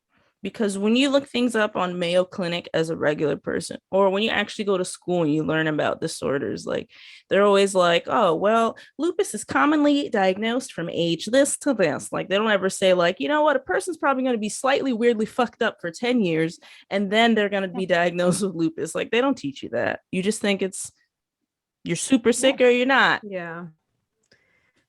A: Because when you look things up on Mayo Clinic as a regular person, or when you actually go to school and you learn about disorders, like they're always like, oh, well, lupus is commonly diagnosed from age this to this. Like they don't ever say like, you know what, a person's probably going to be slightly weirdly fucked up for 10 years and then they're going to be diagnosed with lupus. Like they don't teach you that. You just think you're super sick or you're not.
B: Yeah.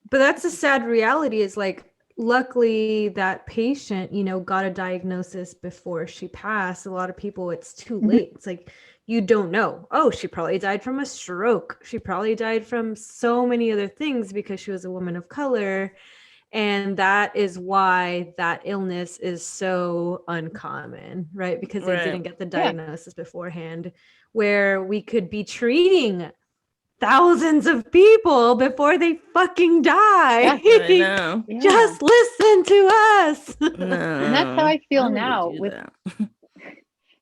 B: But that's a sad reality, is like, luckily that patient, you know, got a diagnosis before she passed. A lot of people, it's too late. It's like, you don't know. Oh, she probably died from a stroke. She probably died from so many other things because she was a woman of color. And that is why that illness is so uncommon, right? Because they didn't get the diagnosis beforehand, where we could be treating thousands of people before they fucking die.
A: I know.
B: Just listen to us.
A: No,
C: and that's how I feel now with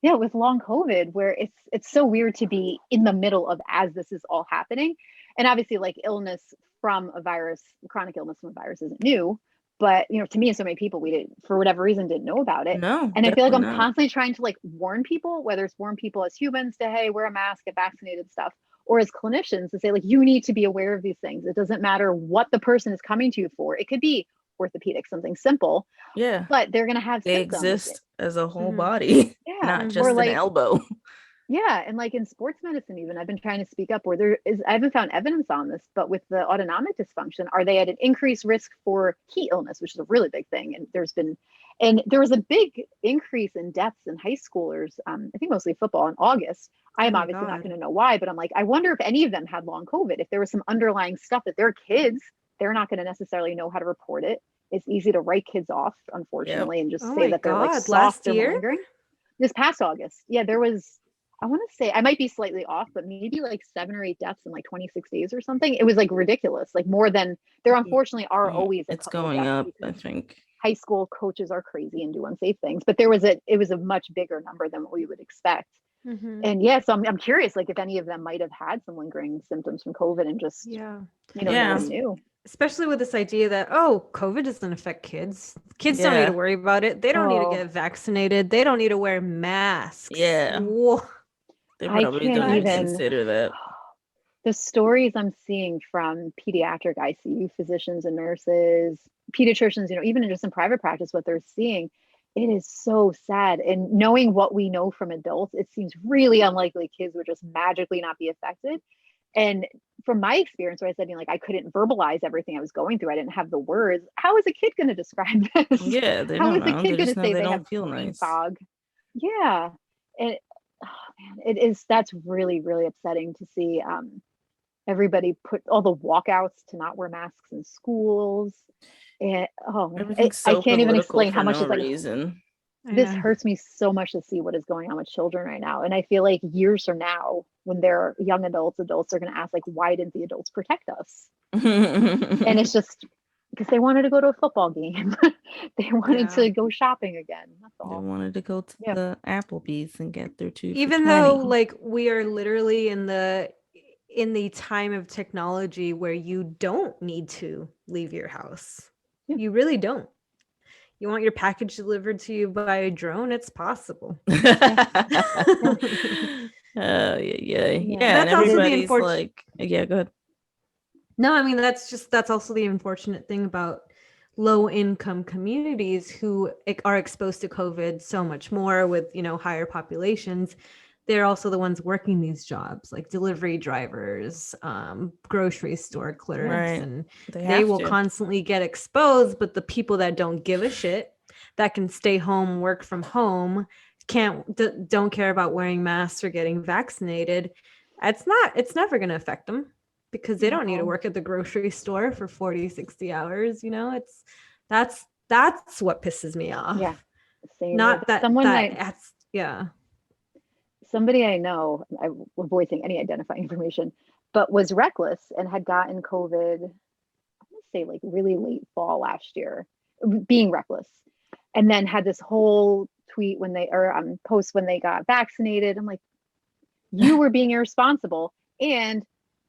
C: with long COVID, where it's so weird to be in the middle of as this is all happening. And obviously, like illness from a virus, chronic illness from a virus isn't new. But you know, to me and so many people, we didn't, for whatever reason, didn't know about it.
A: No,
C: and I feel like I'm constantly trying to like warn people, whether it's warn people as humans to, hey, wear a mask, get vaccinated, stuff, or as clinicians to say, like, you need to be aware of these things. It doesn't matter what the person is coming to you for. It could be orthopedic, something simple.
A: Yeah.
C: But they're going to have symptoms.
A: They exist as a whole body, not just an elbow.
C: Yeah. And like in sports medicine, even, I've been trying to speak up where I haven't found evidence on this, but with the autonomic dysfunction, are they at an increased risk for heat illness, which is a really big thing. And there's been And there was a big increase in deaths in high schoolers, I think mostly football, in August. I am obviously not going to know why, but I'm like, I wonder if any of them had long COVID, if there was some underlying stuff that their kids, they're not going to necessarily know how to report it. It's easy to write kids off, unfortunately, and just say that they're like soft or malingering. This past August, yeah, there was, I want to say, I might be slightly off, but maybe like 7 or 8 deaths in like 26 days or something. It was like ridiculous, like more than there unfortunately are always.
A: It's going up, I think.
C: High school coaches are crazy and do unsafe things, but it was a much bigger number than what we would expect.
B: Mm-hmm.
C: And yeah, so I'm curious, like if any of them might have had some lingering symptoms from COVID and just, no one knew.
B: Especially with this idea that, COVID doesn't affect kids. Kids don't need to worry about it. They don't need to get vaccinated. They don't need to wear masks.
A: Yeah.
B: Whoa.
A: They probably don't even consider that.
C: The stories I'm seeing from pediatric ICU physicians and nurses, pediatricians, even just in private practice, what they're seeing, it is so sad. And knowing what we know from adults, it seems really unlikely kids would just magically not be affected. And from my experience, where I said, I couldn't verbalize everything I was going through, I didn't have the words. How is a kid going to describe this?
A: Yeah, they
C: How
A: don't
C: is
A: know.
C: a kid
A: They
C: going to
A: just know
C: say
A: they
C: they
A: don't
C: have
A: feel
C: brain
A: nice.
C: fog? Yeah, and it is. That's really, really upsetting to see. Everybody put all the walkouts to not wear masks in schools. And I can't even explain how much it's like.
A: Reason.
C: This hurts me so much to see what is going on with children right now. And I feel like years from now, when they're young adults are going to ask, like, why didn't the adults protect us? And it's just because they wanted to go to a football game. They wanted to go shopping again. That's all.
A: They wanted to go to the Applebee's and get their 2
B: Even though, like, we are literally in the time of technology where you don't need to leave your house. You really don't. You want your package delivered to you by a drone? It's possible.
A: Yeah.
B: That's also the unfortunate.
A: Go ahead.
B: No, I mean, that's also the unfortunate thing about low income communities who are exposed to COVID so much more with, higher populations. They're also the ones working these jobs, like delivery drivers, grocery store clerks, and they will constantly get exposed. But the people that don't give a shit, that can stay home, work from home, don't care about wearing masks or getting vaccinated, it's never going to affect them because they don't need to work at the grocery store for 40, 60 hours. That's what pisses me off.
C: Yeah. Same.
B: Not that
C: somebody I know, I avoid saying any identifying information, but was reckless and had gotten COVID, I'm going to say like really late fall last year, being reckless. And then had this whole tweet post when they got vaccinated. I'm like, you were being irresponsible. And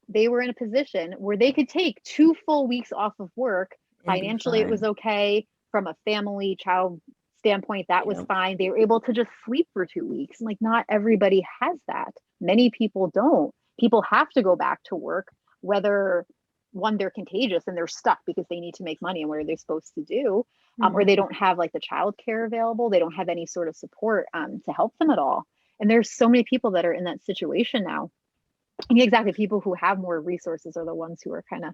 C: they were in a position where they could take 2 full weeks off of work. Financially, it was okay. From a family child standpoint, that was fine. They were able to just sleep for 2 weeks. And like, not everybody has that. Many people don't. People have to go back to work, whether one, they're contagious and they're stuck because they need to make money and what are they supposed to do? Or they don't have like the childcare available. They don't have any sort of support to help them at all. And there's so many people that are in that situation now. And exactly, people who have more resources are the ones who are kind of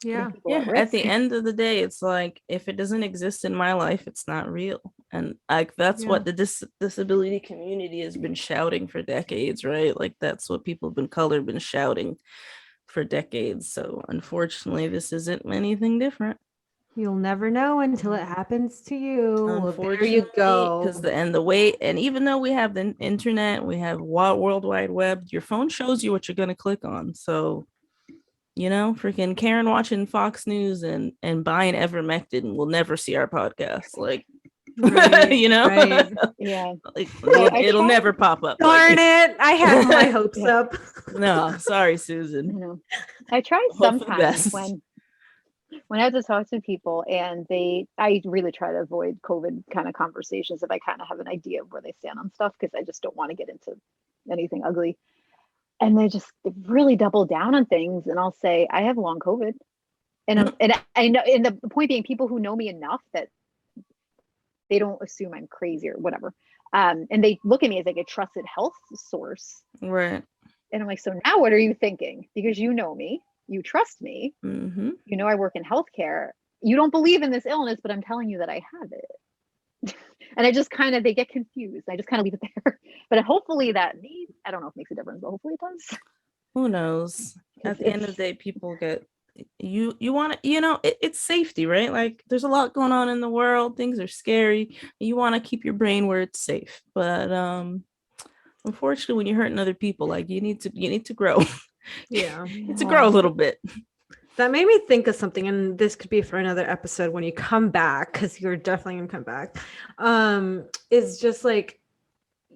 A: at the end of the day, it's like, if it doesn't exist in my life, it's not real. And like that's what the disability community has been shouting for decades, right? Like that's what people have been shouting for decades. So unfortunately, this isn't anything different.
B: You'll never know until it happens to you. Well, there you go.
A: Because and even though we have the internet, we have World Wide Web, your phone shows you what you're going to click on. So freaking Karen watching Fox News and buying ivermectin will never see our podcast. Like,
B: right.
C: Yeah.
A: Like, it'll never pop up.
B: Darn it. I had my hopes up.
A: No, sorry, Susan.
C: I try sometimes when I have to talk to people and I really try to avoid COVID kind of conversations if I kind of have an idea of where they stand on stuff, because I just don't want to get into anything ugly. And they really double down on things. And I'll say, I have long COVID. And I know, and the point being, people who know me enough that they don't assume I'm crazy or whatever. And they look at me as like a trusted health source.
A: Right.
C: And I'm like, so now what are you thinking? Because you know me, you trust me, I work in healthcare. You don't believe in this illness, but I'm telling you that I have it. And I just kind of, they get confused. I just kind of leave it there. But hopefully that, I don't know if it makes a difference, but hopefully it does.
A: Who knows? At the end of the day, people get, you want to, it's safety, right? Like there's a lot going on in the world. Things are scary. You want to keep your brain where it's safe. But unfortunately, when you're hurting other people, like you need to grow.
B: Yeah.
A: You need to grow a little bit.
B: That made me think of something, and this could be for another episode when you come back, because you're definitely gonna come back. Is just like,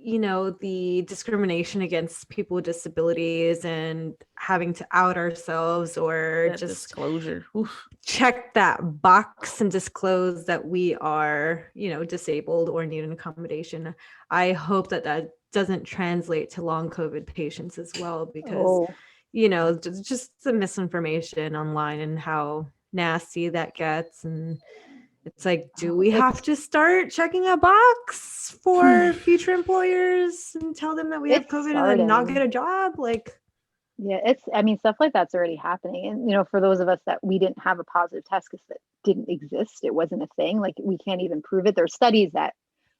B: the discrimination against people with disabilities and having to out ourselves or
A: That
B: just
A: disclosure. Oof.
B: check that box and disclose that we are, disabled or need an accommodation. I hope that doesn't translate to long COVID patients as well, because just the misinformation online and how nasty that gets. And it's like, do we have to start checking a box for future employers and tell them that we have COVID and then not get a job? Like,
C: yeah, stuff like that's already happening. And, for those of us that we didn't have a positive test because that didn't exist, it wasn't a thing. Like we can't even prove it. There's studies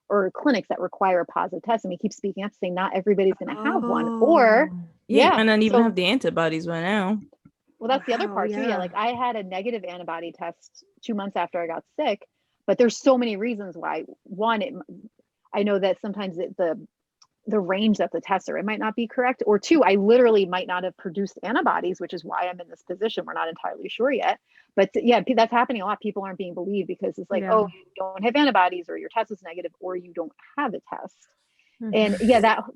C: or clinics that require a positive test. And we keep speaking up saying not everybody's going to have one. Or
A: you might not even have the antibodies by now.
C: Well, that's the other part too. Yeah. Like I had a negative antibody test 2 months after I got sick, but there's so many reasons why. One, I know that sometimes the range that the tests are, it might not be correct. Or two, I literally might not have produced antibodies, which is why I'm in this position. We're not entirely sure yet. But yeah, that's happening a lot. People aren't being believed because it's like, oh, you don't have antibodies, or your test is negative, or you don't have a test. And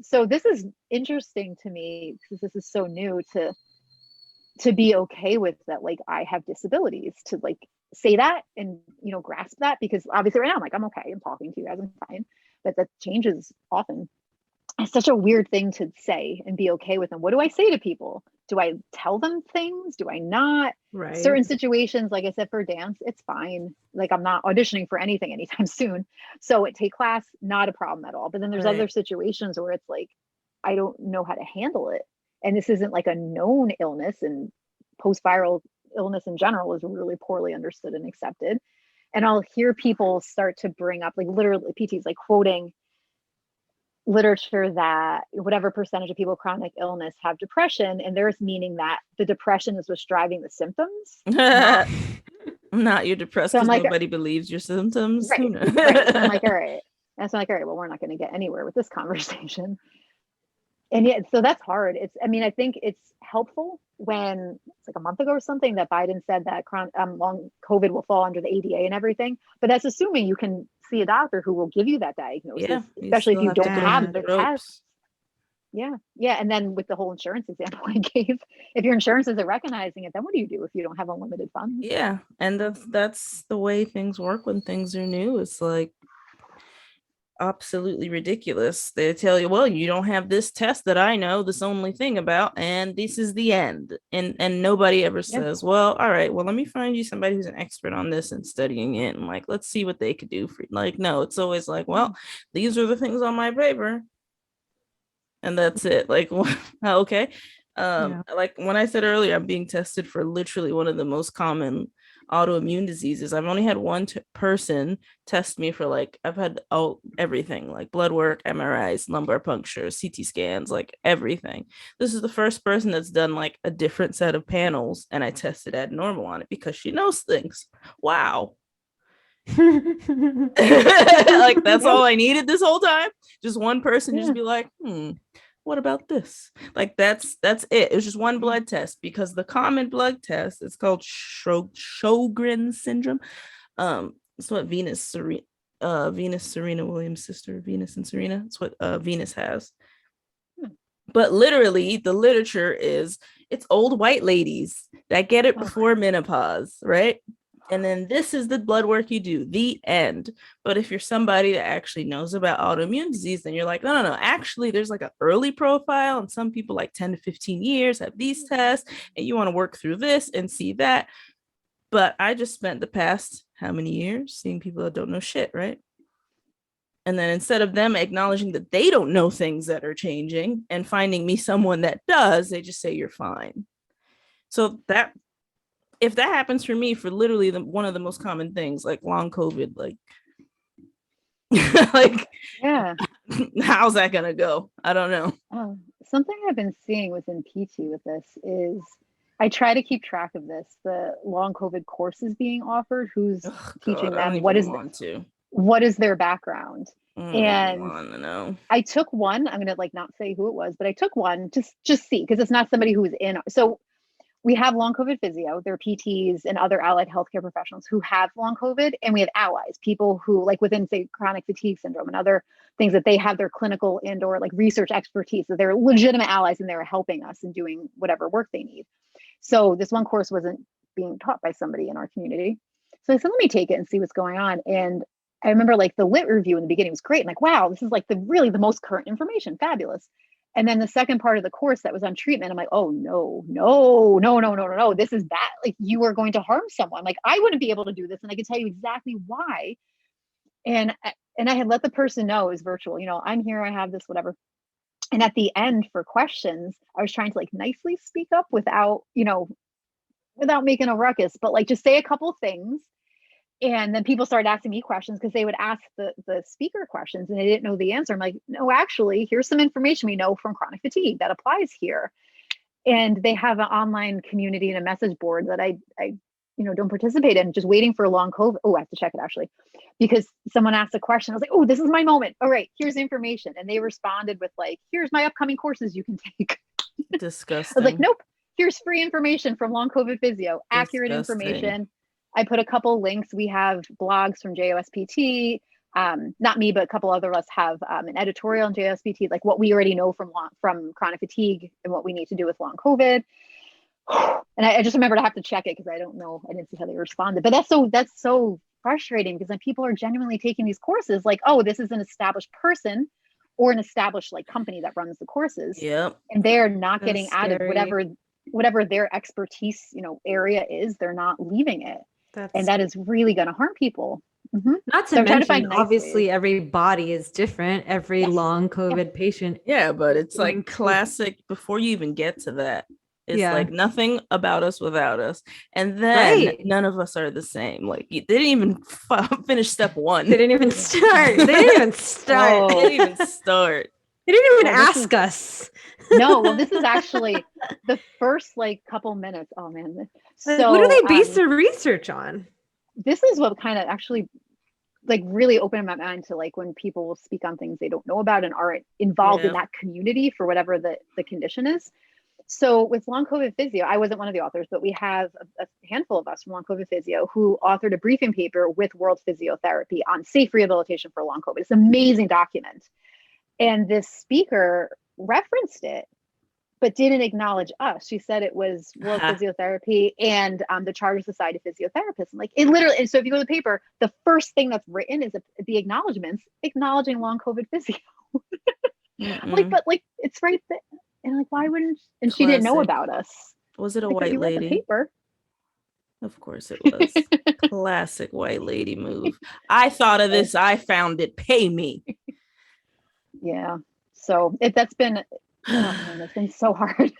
C: so this is interesting to me because this is so new to be okay with that. Like I have disabilities, to like say that and, grasp that, because obviously right now I'm like, I'm okay. I'm talking to you guys, I'm fine. But that changes often. It's such a weird thing to say and be okay with them. What do I say to people? Do I tell them things? Do I not?
B: Right.
C: Certain situations, like I said, for dance, it's fine. Like I'm not auditioning for anything anytime soon. So take class, not a problem at all. But then there's other situations where it's like, I don't know how to handle it. And this isn't like a known illness, and post-viral illness in general is really poorly understood and accepted. And I'll hear people start to bring up, like literally PTs, like quoting literature that whatever percentage of people with chronic illness have depression, and there's meaning that the depression is what's driving the symptoms.
A: Not you're depressed because nobody believes your symptoms.
C: Right. Right. So I'm like, all right. And so I'm like, all right, well, we're not going to get anywhere with this conversation. And yet, so that's hard. I think it's helpful when it's like a month ago or something that Biden said that long COVID will fall under the ADA and everything. But that's assuming you can see a doctor who will give you that diagnosis, especially if you don't have the test. Yeah. Yeah. And then with the whole insurance example I gave, if your insurance isn't recognizing it, then what do you do if you don't have unlimited funds?
A: Yeah. And that's the way things work when things are new. It's like absolutely ridiculous. They tell you, well, you don't have this test that I know this only thing about, and this is the end. And nobody ever says, well, all right, well, let me find you somebody who's an expert on this and studying it, and like, let's see what they could do for you. Like, no, it's always like, well, these are the things on my paper, and that's it. Like, okay. Like when I said earlier, I'm being tested for literally one of the most common autoimmune diseases. I've only had one person test me for like, I've had everything, like blood work, MRIs, lumbar punctures, CT scans, like everything. This is the first person that's done like a different set of panels, and I tested abnormal on it because she knows things. Wow. Like that's all I needed this whole time. Just one person just be like, what about this? Like that's it. It was just one blood test, because the common blood test is called Sjogren's syndrome. It's what Venus Serena Williams' sister, Venus and Serena. It's what Venus has. But literally the literature is it's old white ladies that get it before menopause, right? And then this is the blood work you do, the end. But if you're somebody that actually knows about autoimmune disease, then you're like, no. Actually, there's like an early profile, and some people like 10 to 15 years have these tests, and you want to work through this and see that. But I just spent the past how many years seeing people that don't know shit, right? And then instead of them acknowledging that they don't know things that are changing and finding me someone that does, they just say you're fine. So that, if that happens for me for literally one of the most common things, like long COVID, like Like,
C: Yeah.
A: how's that gonna go? I don't know.
C: Something I've been seeing within PT with this is I try to keep track of this, the long COVID courses being offered, who's
A: Oh
C: teaching
A: God, I don't
C: them,
A: even want to.
C: what is their background.
A: I don't even
C: And
A: want to know.
C: I took one, I'm gonna like not say who it was, but I took one just see, because it's not somebody who was in. So we have long COVID physio, there are PTs and other allied healthcare professionals who have long COVID, and we have allies, people who like within say chronic fatigue syndrome and other things that they have their clinical and or like research expertise, that they're legitimate allies and they're helping us and doing whatever work they need. So this one course wasn't being taught by somebody in our community. So I said, let me take it and see what's going on. And I remember like the lit review in the beginning was great. I'm like, wow, this is like the really the most current information. Fabulous. And then the second part of the course that was on treatment, I'm like, oh no, this is bad. Like you are going to harm someone. Like I wouldn't be able to do this. And I could tell you exactly why. And I had let the person know it was virtual, I'm here, I have this, whatever. And at the end for questions, I was trying to like nicely speak up without making a ruckus, but like just say a couple things. And then people started asking me questions because they would ask the speaker questions and they didn't know the answer. I'm like, no, actually, here's some information we know from chronic fatigue that applies here. And they have an online community and a message board that I don't participate in, just waiting for long COVID. Oh, I have to check it actually, because someone asked a question. I was like, oh, this is my moment. All right, here's the information. And they responded with like, here's my upcoming courses you can take.
A: Disgusting.
C: I was like, nope, here's free information from long COVID physio, accurate
A: Disgusting.
C: information. I put a couple links. We have blogs from JOSPT. Not me, but a couple other of us have an editorial on JOSPT, like what we already know from chronic fatigue and what we need to do with long COVID. And I just remembered I have to check it because I don't know. I didn't see how they responded. But that's so frustrating because then people are genuinely taking these courses like, oh, this is an established person or an established like company that runs the courses.
A: Yep.
C: And they're not
B: That's
C: getting added whatever their expertise, area is, they're not leaving it. And that is really going to harm people. Mm-hmm.
B: Not to mention, obviously, every body is different. Every long COVID patient.
A: Yeah, but it's like classic before you even get to that. It's like nothing about us without us. And then none of us are the same. Like they didn't even finish step one.
B: They didn't even start. They didn't even start.
A: They didn't even start.
B: They didn't even ask us.
C: No, well, this is actually the first like couple minutes. Oh man.
B: So what do they base their research on?
C: This is what kind of actually like really opened my mind to like when people will speak on things they don't know about and aren't involved in that community for whatever the condition is. So with long COVID physio, I wasn't one of the authors, but we have a handful of us from long COVID physio who authored a briefing paper with World Physiotherapy on safe rehabilitation for long COVID. It's an amazing document. And this speaker referenced it, but didn't acknowledge us. She said it was World Physiotherapy and the Charter Society of Physiotherapists. And like it literally, and so if you go to the paper, the first thing that's written is the acknowledgements acknowledging long COVID physio. Like, but like it's right there. And like, why wouldn't? And she didn't know about us.
A: Was it a white lady?
C: Paper.
A: Of course it was. Classic white lady move. I thought of this. I found it. Pay me.
C: Yeah. So that's been so hard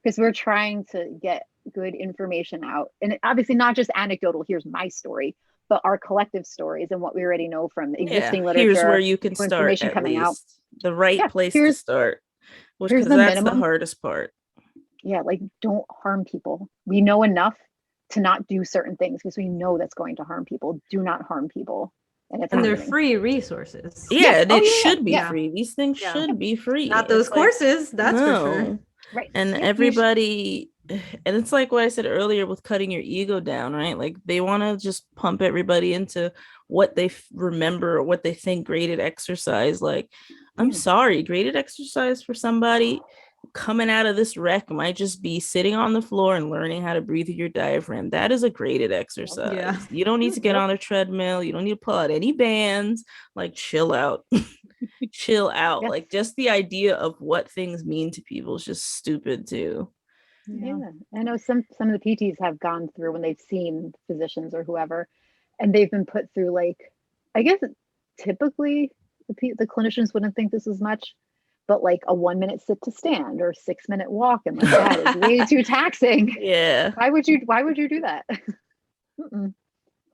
C: because we're trying to get good information out, and obviously not just anecdotal. Here's my story, but our collective stories and what we already know from existing literature.
A: Here's where you can start. Information coming out. The right place to start. Because that's the hardest part.
C: Yeah, like don't harm people. We know enough to not do certain things because we know that's going to harm people. Do not harm people. And
B: they're free resources.
A: Yeah, it should be free. These things should be free.
B: Not those courses, that's for sure.
C: Right.
A: And everybody, and it's like what I said earlier with cutting your ego down, right? Like they want to just pump everybody into what they remember or what they think graded exercise. Like, I'm sorry, graded exercise for somebody coming out of this wreck might just be sitting on the floor and learning how to breathe through your diaphragm. That is a graded exercise. Yeah. You don't need to get on a treadmill. You don't need to pull out any bands. Like, chill out. Chill out. Like, just the idea of what things mean to people is just stupid too.
C: Yeah. I know some of the PTs have gone through when they've seen physicians or whoever, and they've been put through, like, I guess typically the clinicians wouldn't think this is much, but like a 1 minute sit to stand or 6 minute walk, and like that is way too taxing.
A: Yeah.
C: Why would you do that?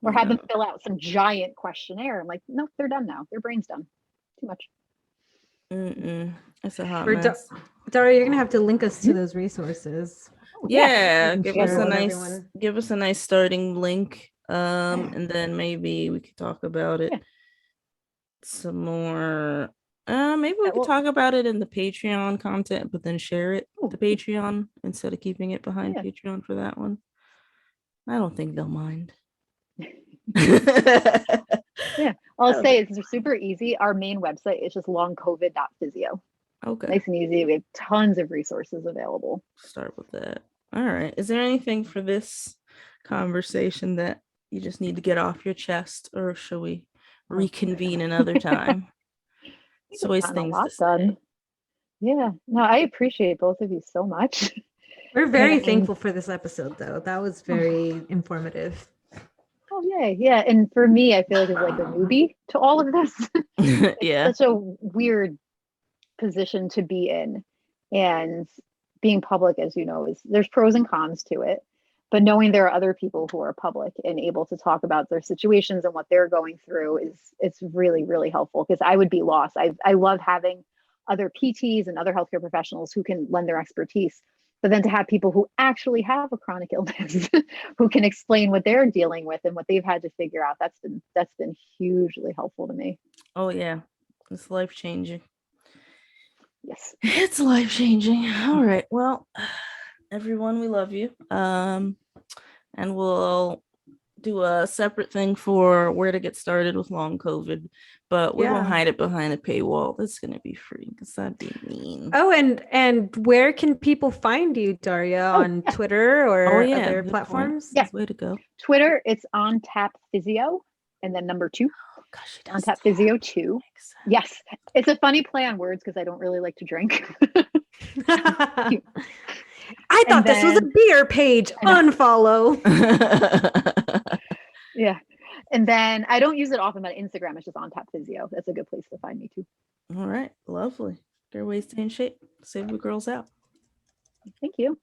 C: or have them fill out some giant questionnaire. I'm like, nope, they're done now. Their brain's done. Too much.
A: It's a hot
B: Or
A: mess.
B: Daria, you're gonna have to link us to those resources.
A: Yeah,
B: can
A: give
B: share
A: us a
B: with
A: nice
B: everyone.
A: give us a nice starting link. And then maybe we could talk about it some more. Maybe we could talk about it in the Patreon content, but then share it to Patreon instead of keeping it behind Patreon for that one. I don't think they'll mind.
C: Yeah, I'll say it's super easy. Our main website is just longcovid.physio.
A: Okay.
C: Nice and easy. We have tons of resources available.
A: Start with that. All right. Is there anything for this conversation that you just need to get off your chest, or shall we reconvene another time? It's always things to say.
C: Yeah. No, I appreciate both of you so much.
B: We're very thankful for this episode, though. That was very informative.
C: Oh, yay. Yeah. And for me, I feel like it's like a newbie to all of this. It's such a weird position to be in. And being public, as you know, there's pros and cons to it. But knowing there are other people who are public and able to talk about their situations and what they're going through it's really, really helpful, because I would be lost. I love having other PTs and other healthcare professionals who can lend their expertise. But then to have people who actually have a chronic illness who can explain what they're dealing with and what they've had to figure out, that's been hugely helpful to me.
A: Oh yeah, it's life-changing.
C: Yes,
A: it's life-changing. All right, well, everyone, we love you. And we'll do a separate thing for where to get started with long COVID, but we won't hide it behind a paywall. That's going to be free, because that'd be mean.
B: Oh, and where can people find you, Daria? On Twitter or other platforms?
A: Yeah, way to go.
C: Twitter, it's on tap physio, and then number 2.
A: Oh gosh,
C: on tap physio 2. Yes, it's a funny play on words because I don't really like to drink.
B: I thought this was a beer page. Unfollow.
C: Yeah. And then I don't use it often, but Instagram is just on tap physio. That's a good place to find me too.
A: All right. Lovely. Great way to stay in shape. Save the girls out.
C: Thank you.